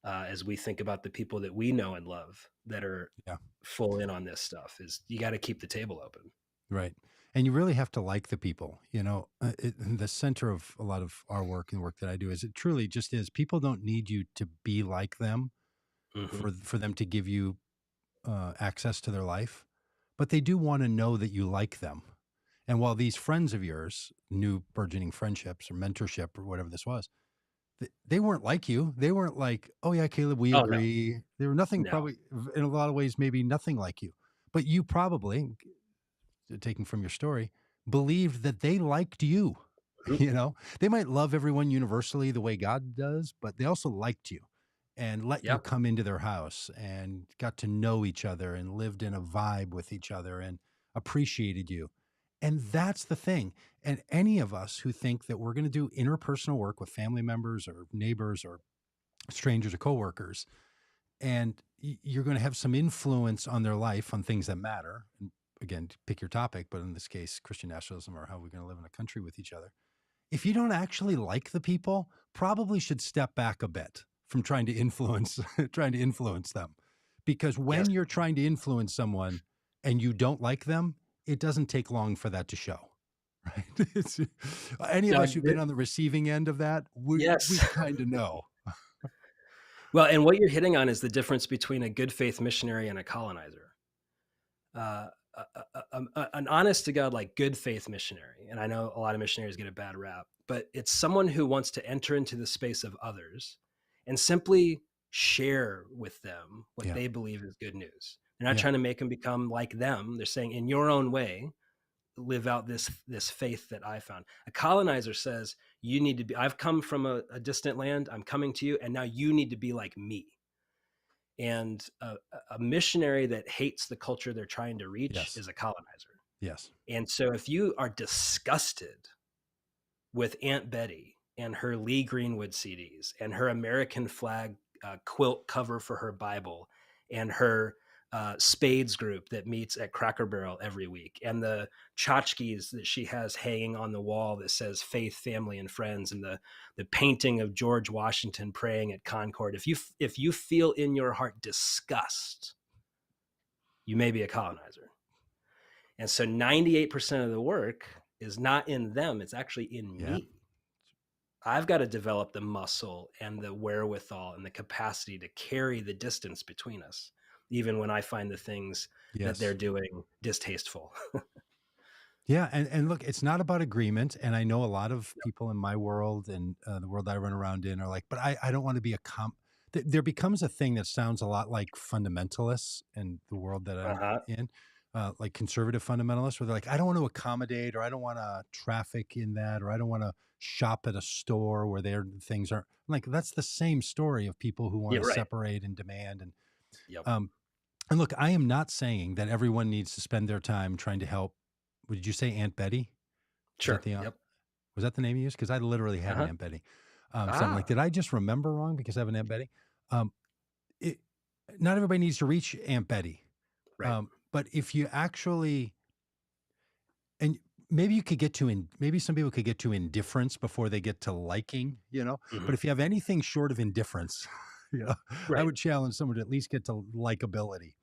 as we think about the people that we know and love that are Yeah. full in on this stuff. Is you got to keep the table open. Right. And you really have to like the people, the center of a lot of our work and the work that I do is it truly just is people don't need you to be like them Hmm. for them to give you access to their life, but they do want to know that you like them. And while these friends of yours, new burgeoning friendships or mentorship or whatever this was, they weren't like you. They weren't like, oh yeah, Caleb, we Oh, no, agree. They were nothing, no. probably in a lot of ways, maybe nothing like you. But you probably, taking from your story, believed that they liked you. Mhm. They might love everyone universally the way God does, but they also liked you and let you Yeah. come into their house and got to know each other and lived in a vibe with each other and appreciated you. And that's the thing. And any of us who think that we're going to do interpersonal work with family members or neighbors or strangers or coworkers, and you're going to have some influence on their life on things that matter. And again, pick your topic, but in this case, Christian nationalism or how we're going to live in a country with each other. If you don't actually like the people, probably should step back a bit from trying to influence trying to influence them. Because Yes. when you're trying to influence someone and you don't like them, it doesn't take long for that to show. Right? It's, any of No, us who've been on the receiving end of that, we yes. kind of know. Well, and what you're hitting on is the difference between a good faith missionary and a colonizer. Uh, an honest to God, like good faith missionary, and I know a lot of missionaries get a bad rap, but it's someone who wants to enter into the space of others and simply share with them what Yeah. they believe is good news. They're not Yeah. trying to make them become like them. They're saying, in your own way, live out this faith that I found. A colonizer says, you need to be, I've come from a distant land, I'm coming to you, and now you need to be like me. And a missionary that hates the culture they're trying to reach Yes. is a colonizer. Yes. And so if you are disgusted with Aunt Betty and her Lee Greenwood CDs and her American flag quilt cover for her Bible and her Spades group that meets at Cracker Barrel every week and the tchotchkes that she has hanging on the wall that says faith, family, and friends, and the painting of George Washington praying at Concord. If you feel in your heart disgust, you may be a colonizer. And so 98% of the work is not in them, it's actually in Yeah. me. I've got to develop the muscle and the wherewithal and the capacity to carry the distance between us, even when I find the things that they're Yes. doing distasteful. Yeah, and look, it's not about agreement. And I know a lot of people in my world and the world I run around in are like, but I don't want to be a There becomes a thing that sounds a lot like fundamentalists in the world that I'm Uh-huh. in, like conservative fundamentalists, where they're like, I don't want to accommodate, or I don't want to traffic in that, or I don't want to shop at a store where their things aren't like. That's the same story of people who want Yeah, to right. separate and demand Yep. um, and look, I am not saying that everyone needs to spend their time trying to help. What did you say, Aunt Betty? Was that Sure. the Yep. was that the name you used? Because I literally had an Uh-huh. Aunt Betty. So I'm like, Ah, did I just remember wrong because I have an Aunt Betty? Um, it, not everybody needs to reach Aunt Betty, right. but if you actually and maybe you could get to maybe some people could get to indifference before they get to liking, Hmm. but if you have anything short of indifference, you know, I Right. would challenge someone to at least get to likability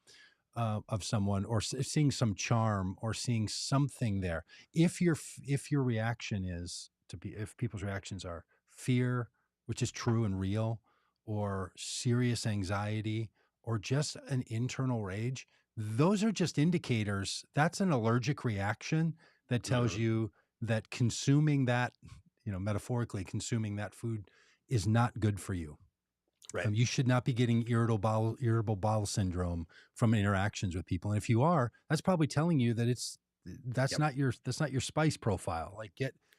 of someone, or seeing some charm, or seeing something there. If your reaction is to be, if people's reactions are fear, which is true and real, or serious anxiety, or just an internal rage, those are just indicators. That's an allergic reaction that tells Hmm. you that consuming that, metaphorically consuming that food is not good for you. Right. You should not be getting irritable bowel syndrome from interactions with people. And if you are, that's probably telling you that Yep. that's not your spice profile. Like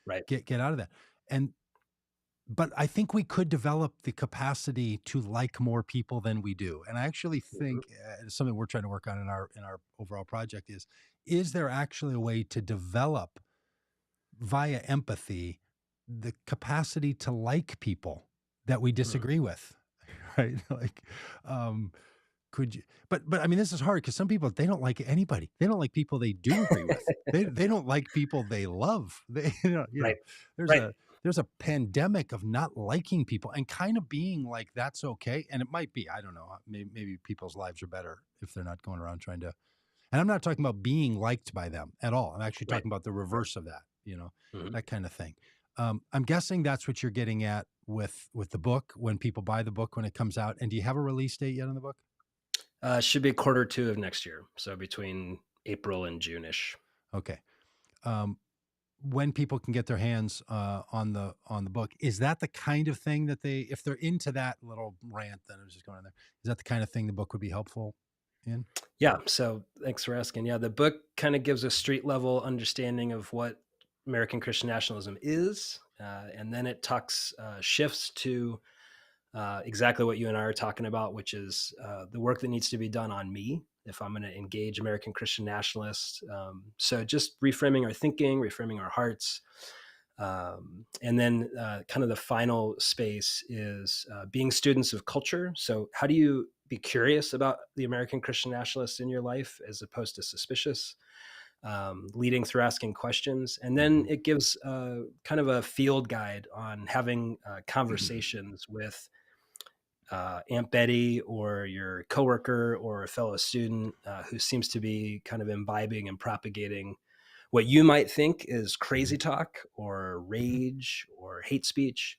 Right. get out of that. And but I think we could develop the capacity to like more people than we do. And I actually Hmm. think it's something we're trying to work on in our overall project is there actually a way to develop via empathy the capacity to like people that we Hmm. disagree with, right? Like, um, could you? But I mean, this is hard because some people they don't like anybody. They don't like people they do agree with. They don't like people they love. They Right. there's Right. a pandemic of not liking people and kind of being like that's okay. And it might be, I don't know, maybe people's lives are better if they're not going around trying to. And I'm not talking about being liked by them at all. I'm actually Right. talking about the Right. reverse of that, Mhm. that kind of thing. I'm guessing that's what you're getting at with the book when people buy the book when it comes out. And do you have a release date yet on the book? Should be quarter two of next year, so between April and June-ish. Okay. Um, when people can get their hands on the book, is that the kind of thing that they, if they're into that little rant that I was just going on there, is that the kind of thing the book would be helpful in? Yeah, so thanks for asking. Yeah, the book kind of gives a street level understanding of what American Christian nationalism is, and then it talks shifts to exactly what you and I are talking about, which is the work that needs to be done on me if I'm going to engage American Christian nationalists. So just reframing our thinking, reframing our hearts. And then kind of the final space is being students of culture. So how do you be curious about the American Christian nationalists in your life as opposed to suspicious? Leading through asking questions. And then Mhm. it gives kind of a field guide on having conversations with Aunt Betty or your coworker or a fellow student who seems to be kind of imbibing and propagating what you might think is crazy Mhm. talk or Mhm. rage or hate speech.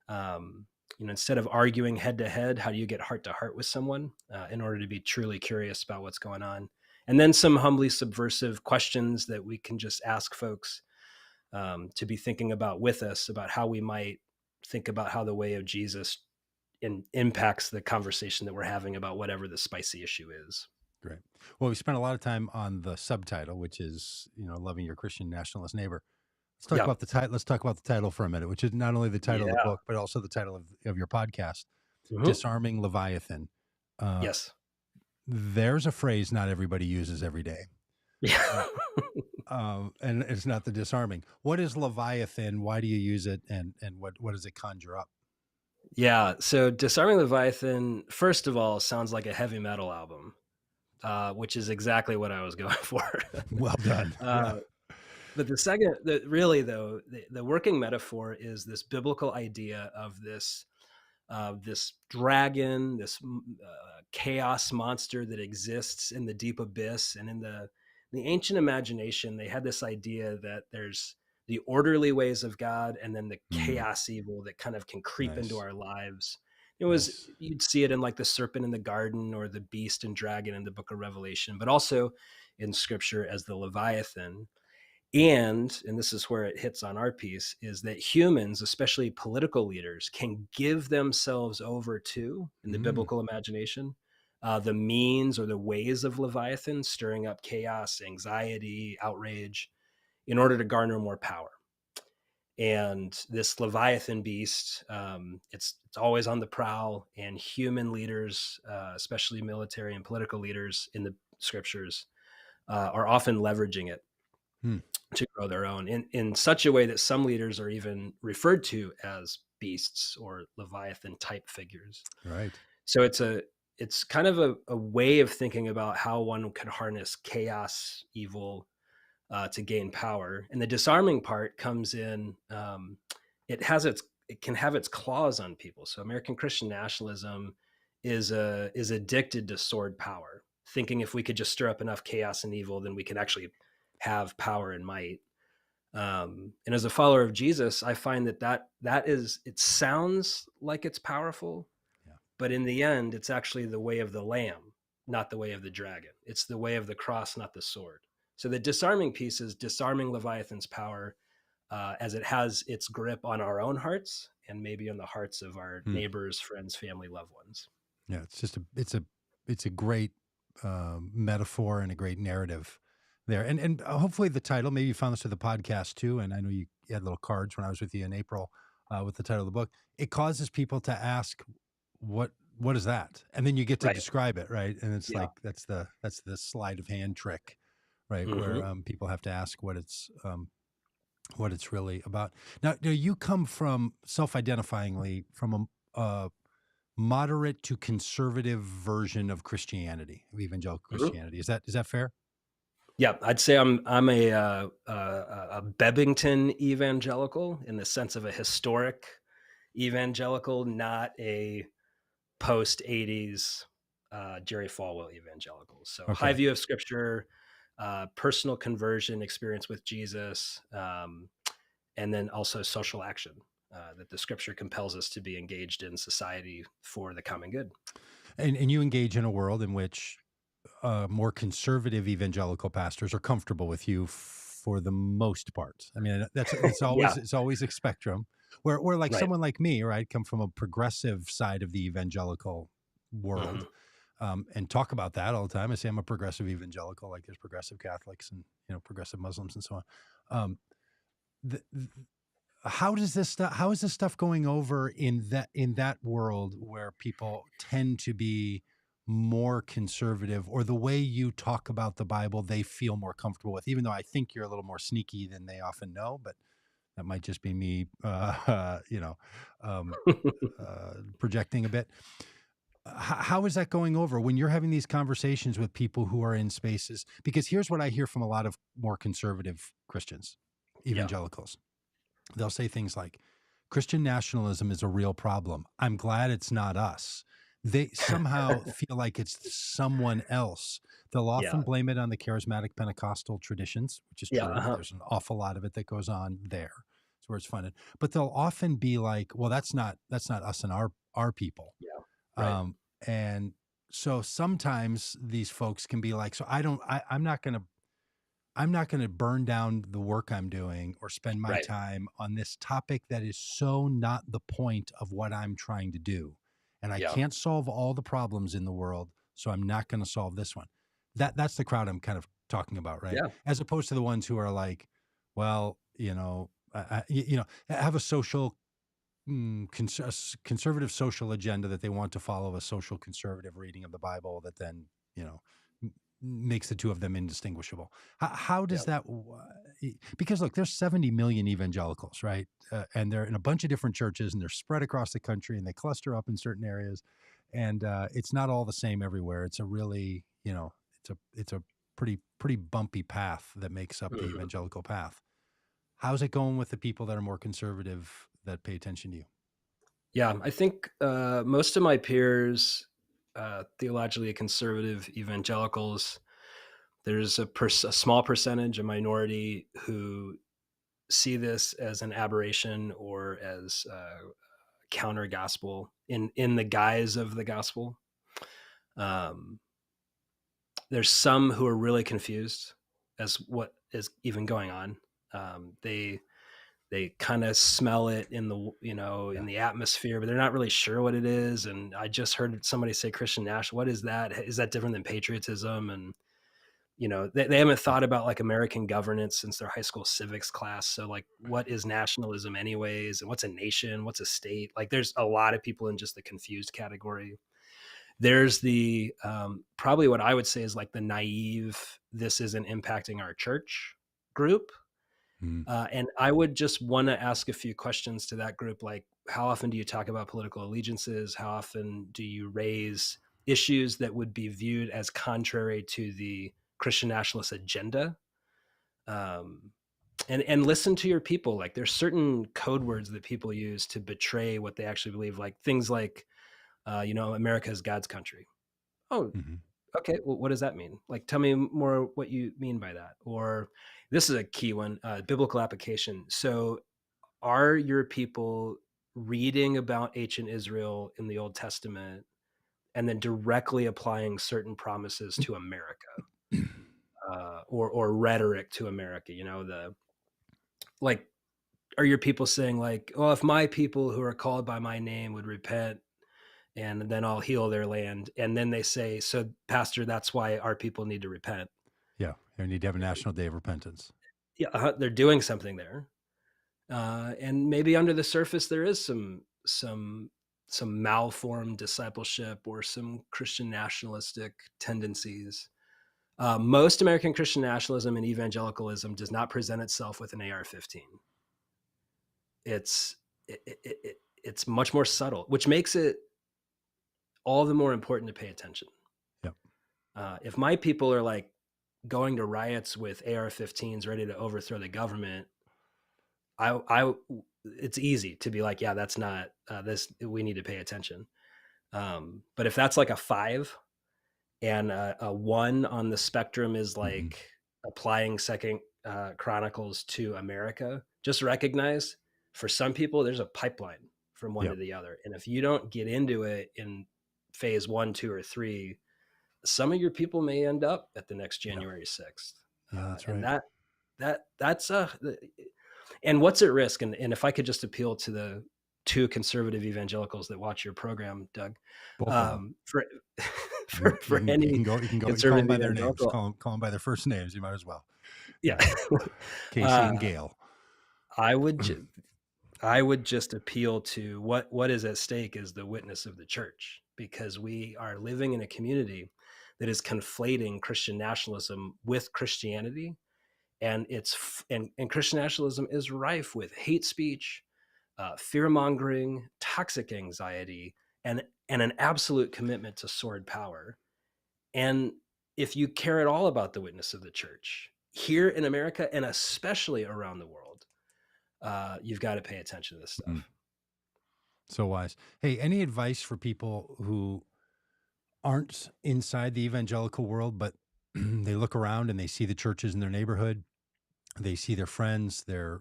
Um, instead of arguing head to head, how do you get heart to heart with someone in order to be truly curious about what's going on? And then some humbly subversive questions that we can just ask folks to be thinking about with us about how we might think about how the way of Jesus impacts the conversation that we're having about whatever the spicy issue is. Great. Well, we spent a lot of time on the subtitle, which is, loving your Christian nationalist neighbor. Let's talk Yeah. about the title. Let's talk about the title for a minute, which is not only the title of the Yeah. book, but also the title of your podcast, Mhm. Disarming Leviathan. Uh, Yes. there's a phrase not everybody uses every day. Yeah. Uh, and it's not the disarming. What is Leviathan? Why do you use it? And what does it conjure up? Yeah. So Disarming Leviathan, first of all, sounds like a heavy metal album, which is exactly what I was going for. Well done. Yeah. uh, but the second, really though, the working metaphor is this biblical idea of this dragon, this chaos monster that exists in the deep abyss. And in the ancient imagination, they had this idea that there's the orderly ways of God and then the Mm, chaos evil that kind of can creep into nice. our lives. It was Nice. You'd see it in like the serpent in the garden or the beast and dragon in the book of Revelation, but also in scripture as the Leviathan. And this is where it hits on our piece, is that humans, especially political leaders, can give themselves over to, in the Mm, biblical imagination, the means or the ways of Leviathan, stirring up chaos, anxiety, outrage, in order to garner more power. And this Leviathan beast, it's always on the prowl, and human leaders, especially military and political leaders in the scriptures, are often leveraging it mm, to grow their own in such a way that some leaders are even referred to as beasts or Leviathan type figures. right. So it's kind of a way of thinking about how one can harness chaos, evil, to gain power. And the disarming part comes in. It can have its claws on people. So American Christian nationalism is addicted to sword power, thinking if we could just stir up enough chaos and evil, then we can actually have power and might. And as a follower of Jesus, I find that is, it sounds like it's powerful, Yeah. but in the end, it's actually the way of the lamb, not the way of the dragon. It's the way of the cross, not the sword. So the disarming piece is disarming Leviathan's power as it has its grip on our own hearts and maybe on the hearts of our Mm. neighbors, friends, family, loved ones. Yeah. It's a great metaphor and a great narrative there. And hopefully the title, maybe you found this to the podcast too. And I know you had little cards when I was with you in April with the title of the book. It causes people to ask, what is that? And then you get to Right. describe it, right? And it's Yeah. like that's the sleight of hand trick, right? Where Hmm. people have to ask what it's really about. Now, you come from self-identifyingly from a moderate to conservative version of Christianity, of evangelical Hmm. Christianity. Is that fair? Yeah, I'd say I'm a Bebington evangelical in the sense of a historic evangelical, not a post 80s Jerry Falwell evangelical. So high Okay. view of scripture, personal conversion experience with Jesus, and then also social action, that the scripture compels us to be engaged in society for the common good. And you engage in a world in which more conservative evangelical pastors are comfortable with you for the most part. I mean, that's Yeah, it's always a spectrum. Where like right. someone like me, right, come from a progressive side of the evangelical Hmm. world, and talk about that all the time. I say I'm a progressive evangelical, like there's progressive Catholics and progressive Muslims and so on. Um, the, how does this stuff? How is this stuff going over in that world where people tend to be more conservative, or the way you talk about the Bible, they feel more comfortable with? Even though I think you're a little more sneaky than they often know, but that might just be me, um, projecting a bit. How is that going over when you're having these conversations with people who are in spaces? Because here's what I hear from a lot of more conservative Christians, Yeah. evangelicals. They'll say things like, Christian nationalism is a real problem. I'm glad it's not us. They somehow feel like it's someone else. They'll often Yeah. blame it on the charismatic Pentecostal traditions, which is Yeah. true. Uh-huh. There's an awful lot of it that goes on there. It's where it's funded. But they'll often be like, well, that's not us and our people. Yeah. Right. Um, and so sometimes these folks can be like, so I'm not going to burn down the work I'm doing or spend my Right. time on this topic that is so not the point of what I'm trying to do. And I Yeah. can't solve all the problems in the world, so I'm not going to solve this one. That's the crowd I'm kind of talking about, right? Yeah. As opposed to the ones who are like, well, have a social conservative social agenda that they want to follow, a social conservative reading of the Bible that then makes the two of them indistinguishable. How Yeah. does that? Because look, there's 70 million evangelicals, right? And they're in a bunch of different churches, and they're spread across the country, and they cluster up in certain areas, and it's not all the same everywhere. It's a really, it's a pretty bumpy path that makes up the Mhm. evangelical path. How's it going with the people that are more conservative that pay attention to you? Yeah, I think most of my peers, theologically conservative evangelicals, there's a small percentage, a minority, who see this as an aberration or as counter gospel in the guise of the gospel. Um, there's some who are really confused as what is even going on. They kind of smell it in the Yeah. in the atmosphere, but they're not really sure what it is. And I just heard somebody say Christian National. What is that? Is that different than patriotism? And they haven't thought about like American governance since their high school civics class. So like, what is nationalism anyways? And what's a nation? What's a state? Like, there's a lot of people in just the confused category. There's the probably what I would say is like the naive, this isn't impacting our church group. Mm. And I would just want to ask a few questions to that group, like how often do you talk about political allegiances? How often do you raise issues that would be viewed as contrary to the Christian nationalist agenda? Um, and listen to your people. Like there's certain code words that people use to betray what they actually believe, like things like, America is God's country. Oh, Mhm. okay, well, what does that mean? Like, tell me more what you mean by that. Or this is a key one, biblical application. So, are your people reading about ancient Israel in the Old Testament and then directly applying certain promises to America, or rhetoric to America? The like, are your people saying like, "Oh, if my people who are called by my name would repent, and then I'll heal their land," and then they say, "So, Pastor, that's why our people need to repent." Yeah, you need to have a national day of repentance. Yeah, they're doing something there, and maybe under the surface there is some malformed discipleship or some Christian nationalistic tendencies. Most American Christian nationalism and evangelicalism does not present itself with an AR-15. It's much more subtle, which makes it all the more important to pay attention. Yep. If my people are like going to riots with AR-15s ready to overthrow the government, I it's easy to be like, yeah, that's not this. We need to pay attention. But if that's like a 5 and a 1 on the spectrum is Mhm. like applying Second Chronicles to America, just recognize for some people there's a pipeline from one Yeah. to the other, and if you don't get into it in phase 1, 2, or 3, some of your people may end up at the next Yeah. January 6th, Yeah, that's and right. that's and what's at risk. And if I could just appeal to the two conservative evangelicals that watch your program, Doug, Both of them. for You for you any can go, you call them conservative by their names. evangelical, Call them by their first names. You might as well. yeah, Yeah. Casey and uh, Gail. I would I would just appeal to what is at stake is the witness of the church, because we are living in a community that is conflating Christian nationalism with Christianity, and and Christian nationalism is rife with hate speech, fear mongering, toxic anxiety, and an absolute commitment to sword power. And if you care at all about the witness of the church here in America and especially around the world, you've got to pay attention to this Mm, stuff. so wise. Hey, any advice for people who aren't inside the evangelical world, but they look around and they see the churches in their neighborhood? They see their friends, their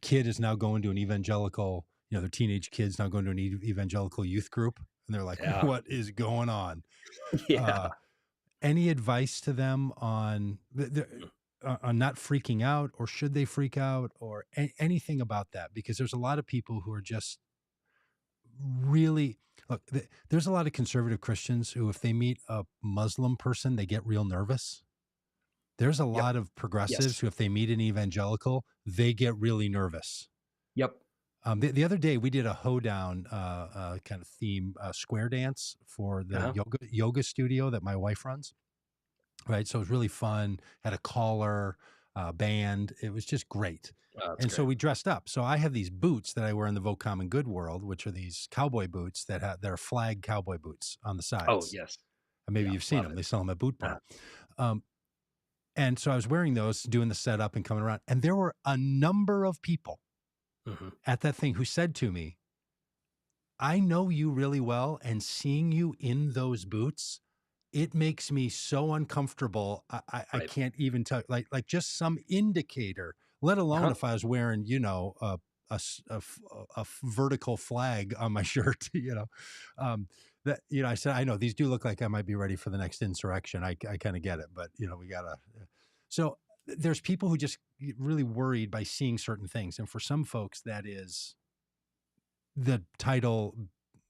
kid is now going to an evangelical, their teenage kid's now going to an evangelical youth group, and they're like, Yeah, "What is going on?" yeah. Uh, any advice to them on on not freaking out, or should they freak out, or anything about that? Because there's a lot of people who are just really look. There's a lot of conservative Christians who, if they meet a Muslim person, they get real nervous. There's a Yep. lot of progressives Yes. who, if they meet an evangelical, they get really nervous. Yep. The other day, we did a hoedown kind of theme square dance for the Uh-huh. yoga studio that my wife runs. Right, so it was really fun. Had a caller, band. It was just great. Oh, that's And so great. we dressed up. So I have these boots that I wear in the Common Good world, which are these cowboy boots that are flag cowboy boots on the Oh, sides. yes. And maybe Yeah, you've seen love them. it. They sell them at Boot Uh, Barn. Um, And so I was wearing those, doing the setup and coming around. And there were a number of people mhm. at that thing who said to me, "I know you really well, and seeing you in those boots, it makes me so uncomfortable. I Right. can't even tell, like just some indicator, let alone Uh-huh. if I was wearing, a vertical flag on my shirt, that, I said, I know these do look like I might be ready for the next insurrection. I kind of get it, but we gotta, so there's people who just get really worried by seeing certain things. And for some folks, that is the title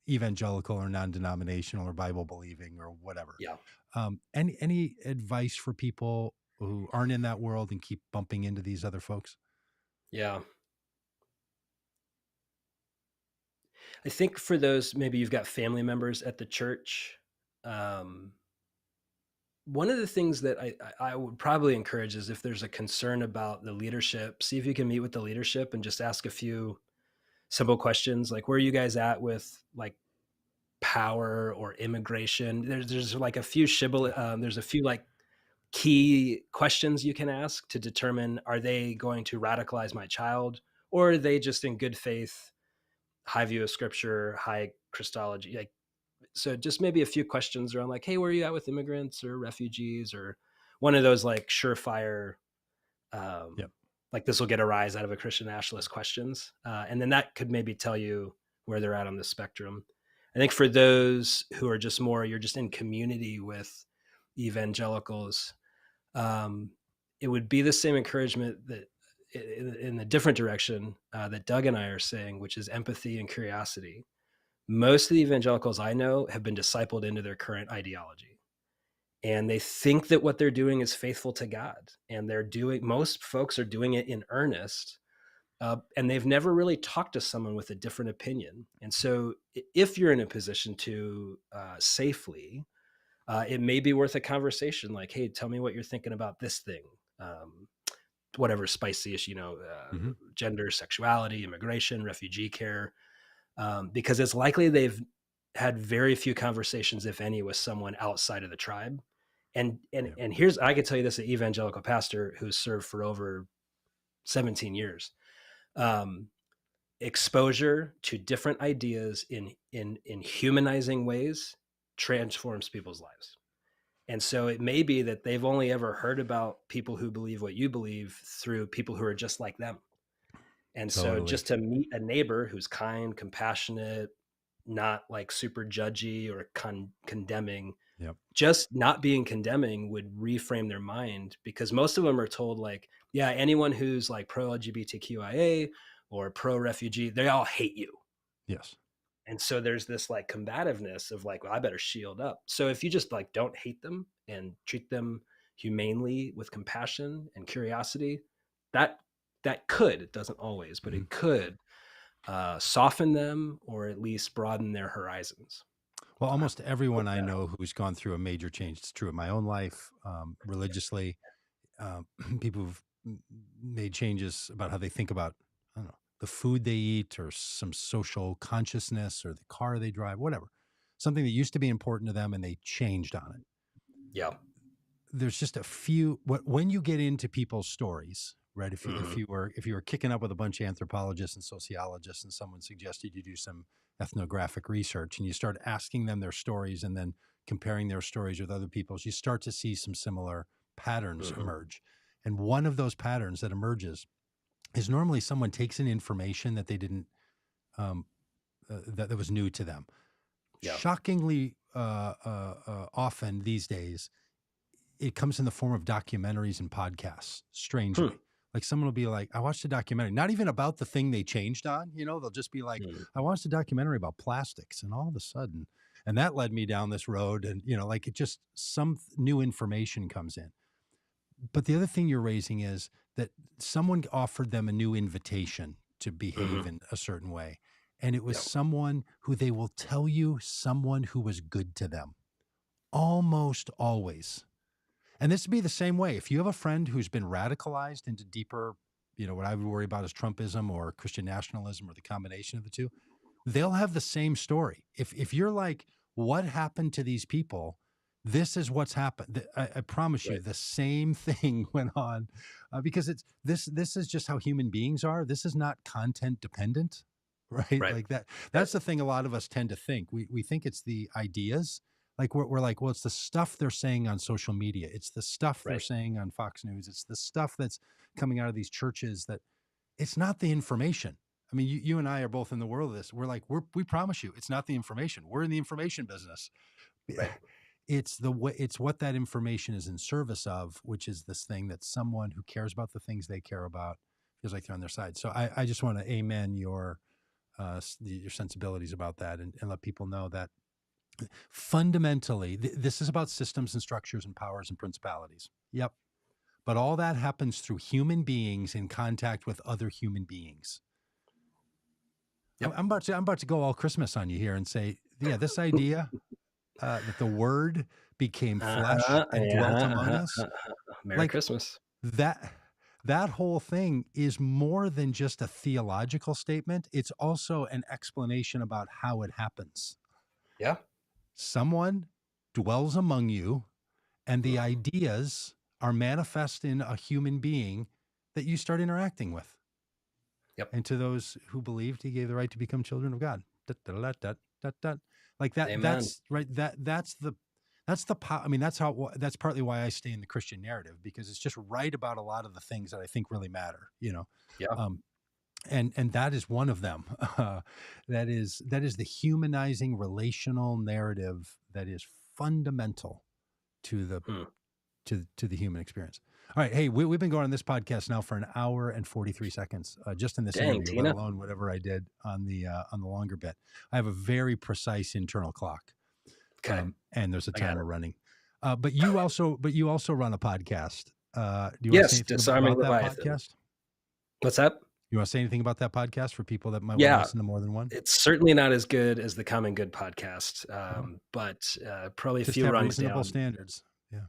evangelical or non-denominational or Bible believing or whatever. Yeah. Any advice for people who aren't in that world and keep bumping into these other folks? Yeah. I think for those, maybe you've got family members at the church. Um, One of the things that I would probably encourage is, if there's a concern about the leadership, see if you can meet with the leadership and just ask a few simple questions, like, where are you guys at with like power or immigration? There's like a few Yeah. there's a few like key questions you can ask to determine, are they going to radicalize my child, or are they just in good faith, high view of scripture, high Christology? Like, so just maybe a few questions around, like, hey, where are you at with immigrants or refugees, or one of those like surefire, Yep. like, this will get a rise out of a Christian nationalist questions. And then that could maybe tell you where they're at on the spectrum. I think for those who are just more, you're just in community with evangelicals, um, it would be the same encouragement that in the different direction that Doug and I are saying, which is empathy and curiosity. Most of the evangelicals I know have been discipled into their current ideology, and they think that what they're doing is faithful to God, and most folks are doing it in earnest. And they've never really talked to someone with a different opinion. And so if you're in a position to safely, it may be worth a conversation, like, hey, tell me what you're thinking about this thing. Um, Whatever spicy issue, Hmm. gender, sexuality, immigration, refugee care, because it's likely they've had very few conversations, if any, with someone outside of the tribe. And and Yeah. and here's, I can tell you this, an evangelical pastor who's served for over 17 years. Um, Exposure to different ideas in humanizing ways transforms people's lives. And so it may be that they've only ever heard about people who believe what you believe through people who are just like them. And so Totally. just to meet a neighbor who's kind, compassionate, not like super judgy or condemning, Yep. just not being condemning would reframe their mind, because most of them are told like, yeah, anyone who's like pro LGBTQIA or pro refugee, they all hate you. Yes. And so there's this like combativeness of like, well, I better shield up. So if you just like don't hate them and treat them humanely with compassion and curiosity, that could, it doesn't always, but Mhm. it could soften them or at least broaden their horizons. Well, I almost everyone hope I that know helps. who's gone through a major change, it's true in my own life, religiously, people who've made changes about how they think about, I don't know, the food they eat or some social consciousness or the car they drive, whatever, something that used to be important to them and they changed on it. Yeah. There's just a few, when you get into people's stories, right? Mm-hmm. If you were kicking up with a bunch of anthropologists and sociologists and someone suggested you do some ethnographic research and you start asking them their stories and then comparing their stories with other people's, you start to see some similar patterns Mm-hmm. emerge. And one of those patterns that emerges is normally someone takes in information that they didn't, that was new to them. Yeah. Shockingly, often these days, it comes in the form of documentaries and podcasts, Hmm. strangely. Like someone will be like, I watched a documentary, not even about the thing they changed on, they'll just be like, Mm. I watched a documentary about plastics and all of a sudden, and that led me down this road. And, like it just, some new information comes in. But the other thing you're raising is that someone offered them a new invitation to behave Mm-hmm. in a certain way. And it was Yeah. someone who they will tell you someone who was good to them almost always. And this would be the same way. If you have a friend who's been radicalized into deeper, what I would worry about is Trumpism or Christian nationalism or the combination of the two, they'll have the same story. If you're like, what happened to these people? This is what's happened. I promise you, Right. the same thing went on because it's this. This is just how human beings are. This is not content dependent, right? Right. Like that. Right. That's the thing. A lot of us tend to think. We think it's the ideas. Like we're like, well, it's the stuff they're saying on social media. It's the stuff they're Right. saying on Fox News. It's the stuff that's coming out of these churches that it's not the information. I mean, you and I are both in the world of this. We're like, we promise you, it's not the information. We're in the information business. Right. It's the way, it's what that information is in service of, which is this thing that someone who cares about the things they care about feels like they're on their side. So I just want to amen your sensibilities about that and let people know that fundamentally, this is about systems and structures and powers and principalities. Yep. But all that happens through human beings in contact with other human beings. Yep. I'm about to go all Christmas on you here and say, yeah, this idea that the Word became flesh Uh-huh. and dwelt among us, Merry like Christmas. that, that whole thing is more than just a theological statement. It's also an explanation about how it happens. Yeah. Someone dwells among you, and the Mm-hmm. ideas are manifest in a human being that you start interacting with. Yep. And to those who believed, he gave the right to become children of God. Like that. Amen. That's right. That's the I mean, that's partly why I stay in the Christian narrative, because it's just right about a lot of the things that I think really matter. Yeah. Um, and that is one of them. That is the humanizing relational narrative that is fundamental to the Hmm. to the human experience. All right. Hey, we've been going on this podcast now for an hour and 43 seconds, just in this Dang, interview, let Tina. alone whatever I did on the longer bit. I have a very precise internal clock, Okay. and there's a I got timer it. running. But you also run a podcast. Do you want to say Yes. anything Disarming about that Leviathan. podcast? What's that? You want to say anything about that podcast for people that might want to Yeah. listen to more than one? It's certainly not as good as the Common Good podcast, Well, but probably a just few have rungs reasonable down. standards. Yeah.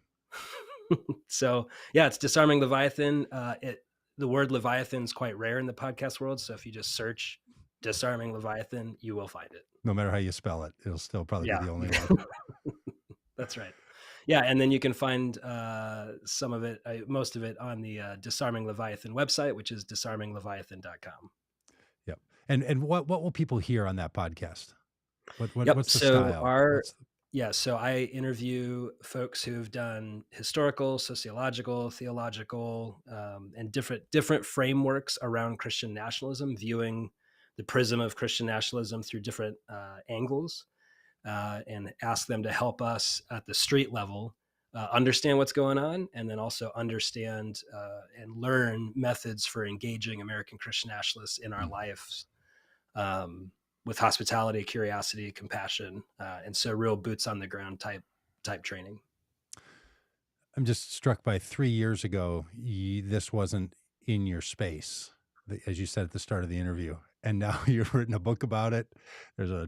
So yeah, it's Disarming Leviathan. The word Leviathan is quite rare in the podcast world. So if you just search Disarming Leviathan, you will find it. No matter how you spell it, it'll still probably Yeah, be the only one. that's right. Yeah, and then you can find some of it, most of it, on the Disarming Leviathan website, which is disarmingleviathan.com. Yep. And what will people hear on that podcast? Yep. What's the So style? our What's Yeah, so I interview folks who have done historical, sociological, theological, and different frameworks around Christian nationalism, viewing the prism of Christian nationalism through different angles, and ask them to help us at the street level understand what's going on, and then also understand and learn methods for engaging American Christian nationalists in our Mm. lives, with hospitality, curiosity, compassion, and so real boots on the ground type training. I'm just struck by 3 years ago, this wasn't in your space, as you said at the start of the interview. And now you've written a book about it. There's a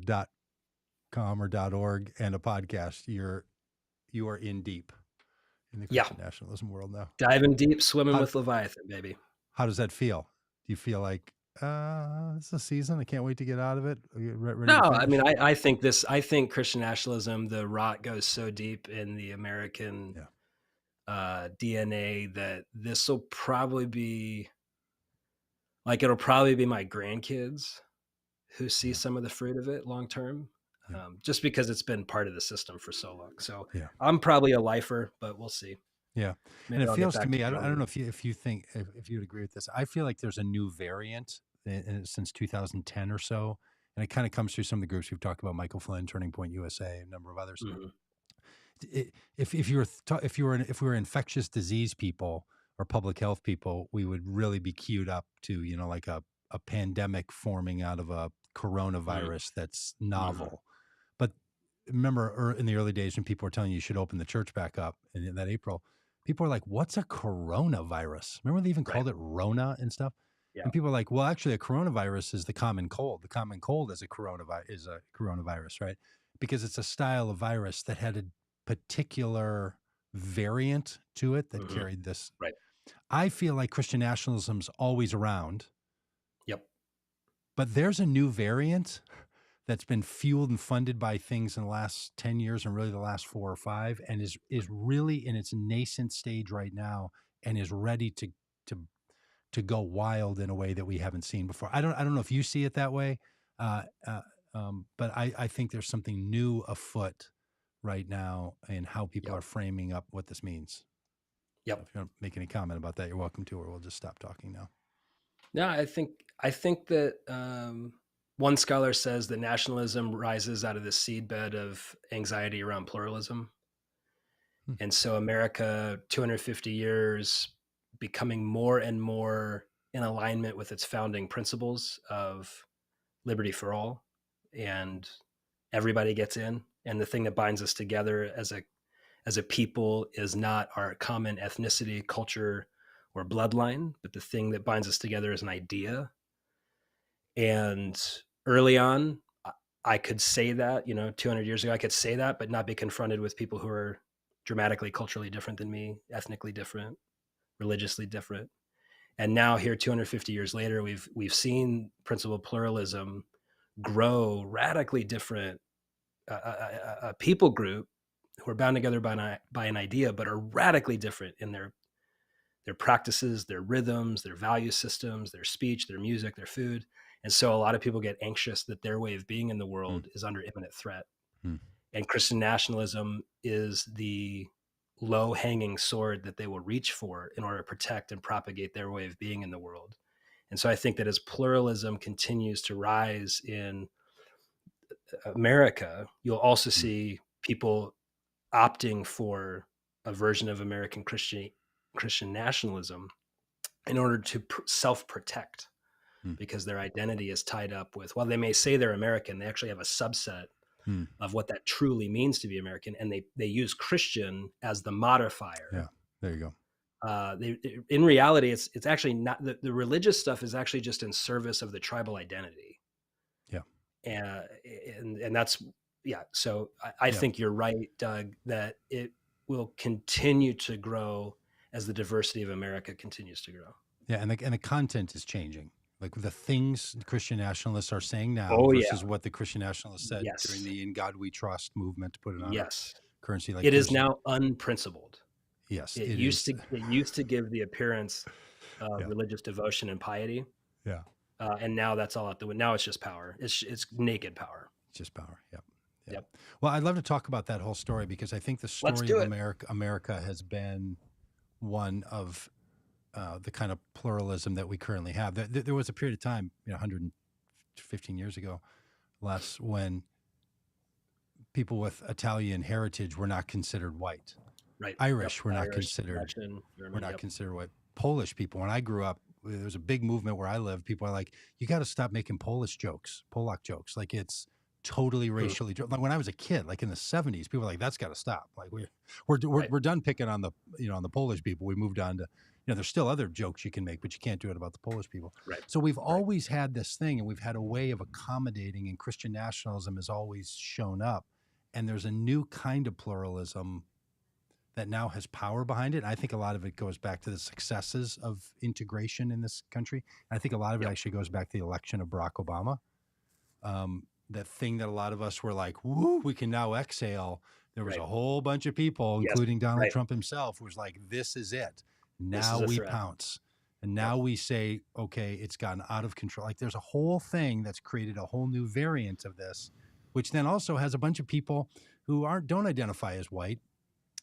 .com or .org and a podcast. You are in deep in the Yeah, Christian nationalism world now. diving deep, swimming How with Leviathan, baby. how does that feel? Do you feel like, it's a season, I can't wait to get out of it? Are you ready No, to I mean, finish? I think Christian nationalism, the rot goes so deep in the American Yeah, DNA that this will probably be like it'll probably be my grandkids who see yeah, some of the fruit of it long term, yeah, just because it's been part of the system for so long. So yeah. I'm probably a lifer, but we'll see. Yeah, and Maybe it I'll get feels to back to me, I don't drumming. know if you think if you'd agree with this. I feel like there's a new variant since 2010 or so, and it kind of comes through some of the groups we've talked about, Michael Flynn, Turning Point USA, a number of others. Hmm. If you were if we were infectious disease people or public health people, we would really be queued up to, like a pandemic forming out of a coronavirus that's Hmm. novel. But remember, in the early days when people were telling you should open the church back up in that April, people were like, "What's a coronavirus?" Remember they even Right. called it Rona and stuff. Yeah. And people are like, "Well, actually, a coronavirus is the common cold. The common cold is a coronavirus, right? Because it's a style of virus that had a particular variant to it that Hmm. carried this." Right. I feel like Christian nationalism's always around, Yep. but there's a new variant that's been fueled and funded by things in the last 10 years and really the last 4 or 5, and is really in its nascent stage right now and is ready to to go wild in a way that we haven't seen before. I don't know if you see it that way, uh, uh, but I think there's something new afoot right now in how people Yep. are framing up what this means. So Yep. if you want to make any comment about that, you're welcome to, or we'll just stop talking now. No, I think that one scholar says that nationalism rises out of the seedbed of anxiety around pluralism, Hmm. and so America, 250 years, becoming more and more in alignment with its founding principles of liberty for all, and everybody gets in. And the thing that binds us together as a people is not our common ethnicity, culture, or bloodline, but the thing that binds us together is an idea. And early on, I could say that, 200 years ago, I could say that, but not be confronted with people who are dramatically culturally different than me, ethnically different, religiously different. And now here, 250 years later, we've seen principle of pluralism grow radically different, a people group who are bound together by an idea, but are radically different in their practices, their rhythms, their value systems, their speech, their music, their food. And so a lot of people get anxious that their way of being in the Hmm. world is under imminent threat. Hmm. And Christian nationalism is the low hanging sword that they will reach for in order to protect and propagate their way of being in the world. And so I think that as pluralism continues to rise in America, you'll also Hmm. see people opting for a version of American Christian nationalism in order to self protect, Hmm. because their identity is tied up with, while they may say they're American, they actually have a subset Hmm. of what that truly means to be American, and they use Christian as the modifier. Yeah, there you go. In reality, it's actually not, the religious stuff is actually just in service of the tribal identity, Yeah, and and that's, yeah. So I yeah. think you're right, Doug, that it will continue to grow as the diversity of America continues to grow. Yeah, and the content is changing. Like the things Christian nationalists are saying now Oh yeah, versus what the Christian nationalists said during yes, the "In God We Trust" movement to put it on a yes. currency. Like It is there's, now unprincipled. yes, It it used is. to it used to give the appearance of Yeah, religious devotion and piety, yeah. and now that's all out the window. Now it's just power. It's naked power. It's just power. Yeah, Yeah. Yep. Well, I'd love to talk about that whole story because I think the Let's story do of it. America has been one of the kind of pluralism that we currently have. There was a period of time, 115 years ago, less, when people with Italian heritage were not considered white. Right. Yep. Irish were not Irish, considered Russian, German. Yep. considered white. Polish people, when I grew up, there was a big movement where I live. People are like, you got to stop making Polish jokes, Polak jokes. Like it's totally racially. Like when I was a kid, like in the 70s, people were like, that's got to stop. Like we're done picking on the, on the Polish people. We moved on to, there's still other jokes you can make, but you can't do it about the Polish people. Right. So we've always had this thing, and we've had a way of accommodating, and Christian nationalism has always shown up. And there's a new kind of pluralism that now has power behind it. And I think a lot of it goes back to the successes of integration in this country. And I think a lot of it actually goes back to the election of Barack Obama. That thing that a lot of us were like, woo, we can now exhale. There was a whole bunch of people, including Donald Trump himself, who was like, this is it. Now we pounce. And now we say, okay, it's gotten out of control. Like there's a whole thing that's created a whole new variant of this, which then also has a bunch of people who don't identify as white.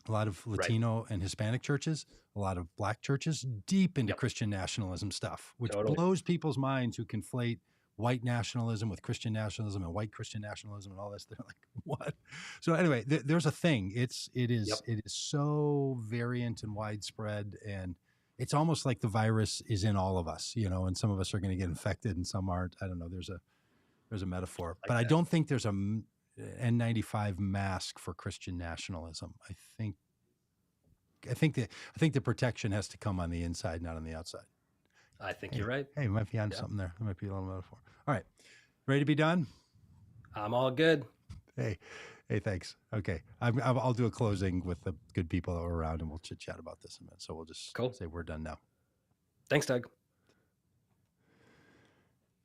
A lot of Latino and Hispanic churches, a lot of black churches, deep into Christian nationalism stuff, which blows people's minds who conflate white nationalism with Christian nationalism and white Christian nationalism and all this. They're like, what? So anyway, there's a thing. It is so variant and widespread, and it's almost like the virus is in all of us, and some of us are going to get infected and some aren't. I don't know. There's a metaphor, but I don't think there's a N95 mask for Christian nationalism. I think the protection has to come on the inside, not on the outside. I think you're right. Hey, we might be on something there. There might be a little metaphor. All right. Ready to be done? I'm all good. Hey, thanks. Okay. I'll do a closing with the good people that were around, and we'll chit chat about this in a minute. So we'll just say we're done now. Thanks, Doug.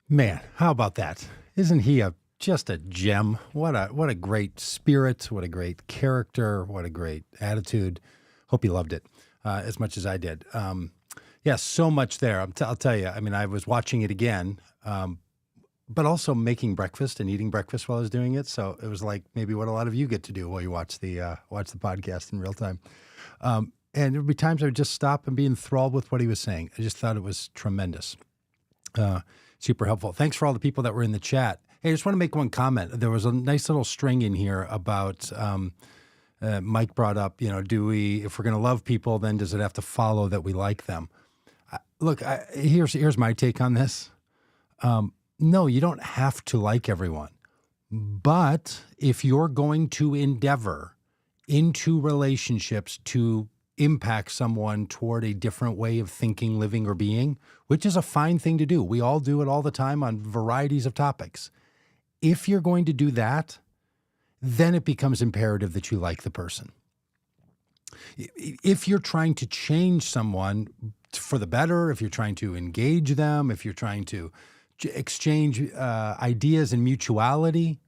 Man, how about that? Isn't he just a gem? What a great spirit. What a great character. What a great attitude. Hope you loved it as much as I did. So much there. I'll tell you. I mean, I was watching it again, but also making breakfast and eating breakfast while I was doing it. So it was like maybe what a lot of you get to do while you watch the podcast in real time. And there would be times I would just stop and be enthralled with what he was saying. I just thought it was tremendous. Super helpful. Thanks for all the people that were in the chat. Hey, I just want to make one comment. There was a nice little string in here about Mike brought up, if we're going to love people, then does it have to follow that we like them? Look, here's my take on this. No, you don't have to like everyone. But if you're going to endeavor into relationships to impact someone toward a different way of thinking, living, or being, which is a fine thing to do. We all do it all the time on varieties of topics. If you're going to do that, then it becomes imperative that you like the person. If you're trying to change someone for the better, if you're trying to engage them, if you're trying to exchange ideas and mutuality,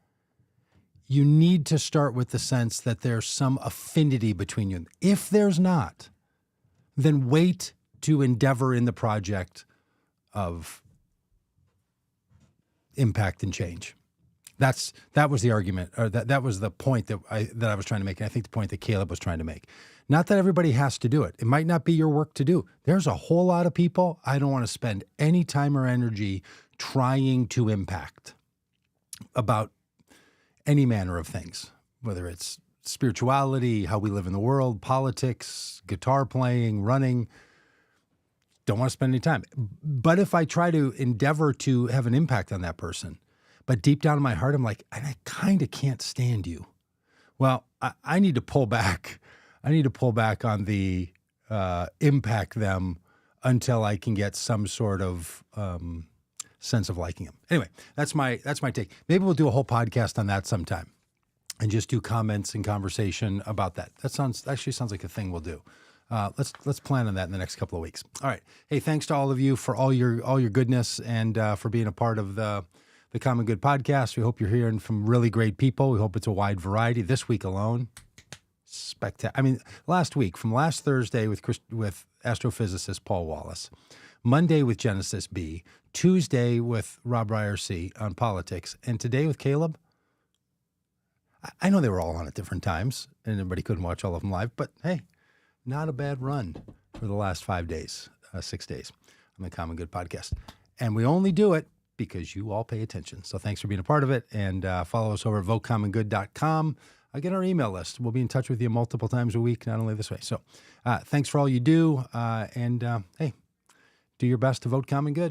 you need to start with the sense that there's some affinity between you. If there's not, then wait to endeavor in the project of impact and change. That was the argument, or that was the point that I was trying to make, and I think the point that Caleb was trying to make. Not that everybody has to do it. It might not be your work to do. There's a whole lot of people I don't want to spend any time or energy trying to impact about any manner of things, whether it's spirituality, how we live in the world, politics, guitar playing, running. Don't want to spend any time. But if I try to endeavor to have an impact on that person, but deep down in my heart, I'm like, I kind of can't stand you. Well, I need to pull back. I need to pull back on the impact them until I can get some sort of sense of liking them. Anyway, that's my take. Maybe we'll do a whole podcast on that sometime and just do comments and conversation about that. That actually sounds like a thing we'll do. Let's plan on that in the next couple of weeks. All right. Hey, thanks to all of you for all your goodness and for being a part of the Common Good podcast. We hope you're hearing from really great people. We hope it's a wide variety. This week alone, spectacular. I mean, last week, from last Thursday with astrophysicist Paul Wallace, Monday with Genesis B, Tuesday with Rob Ryerson on politics, and today with Caleb. I know they were all on at different times, and everybody couldn't watch all of them live, but hey, not a bad run for the last 5 days, 6 days on the Common Good podcast. And we only do it because you all pay attention. So thanks for being a part of it, and follow us over at votecommongood.com. Get our email list. We'll be in touch with you multiple times a week, not only this way. So thanks for all you do, and hey, do your best to vote common good.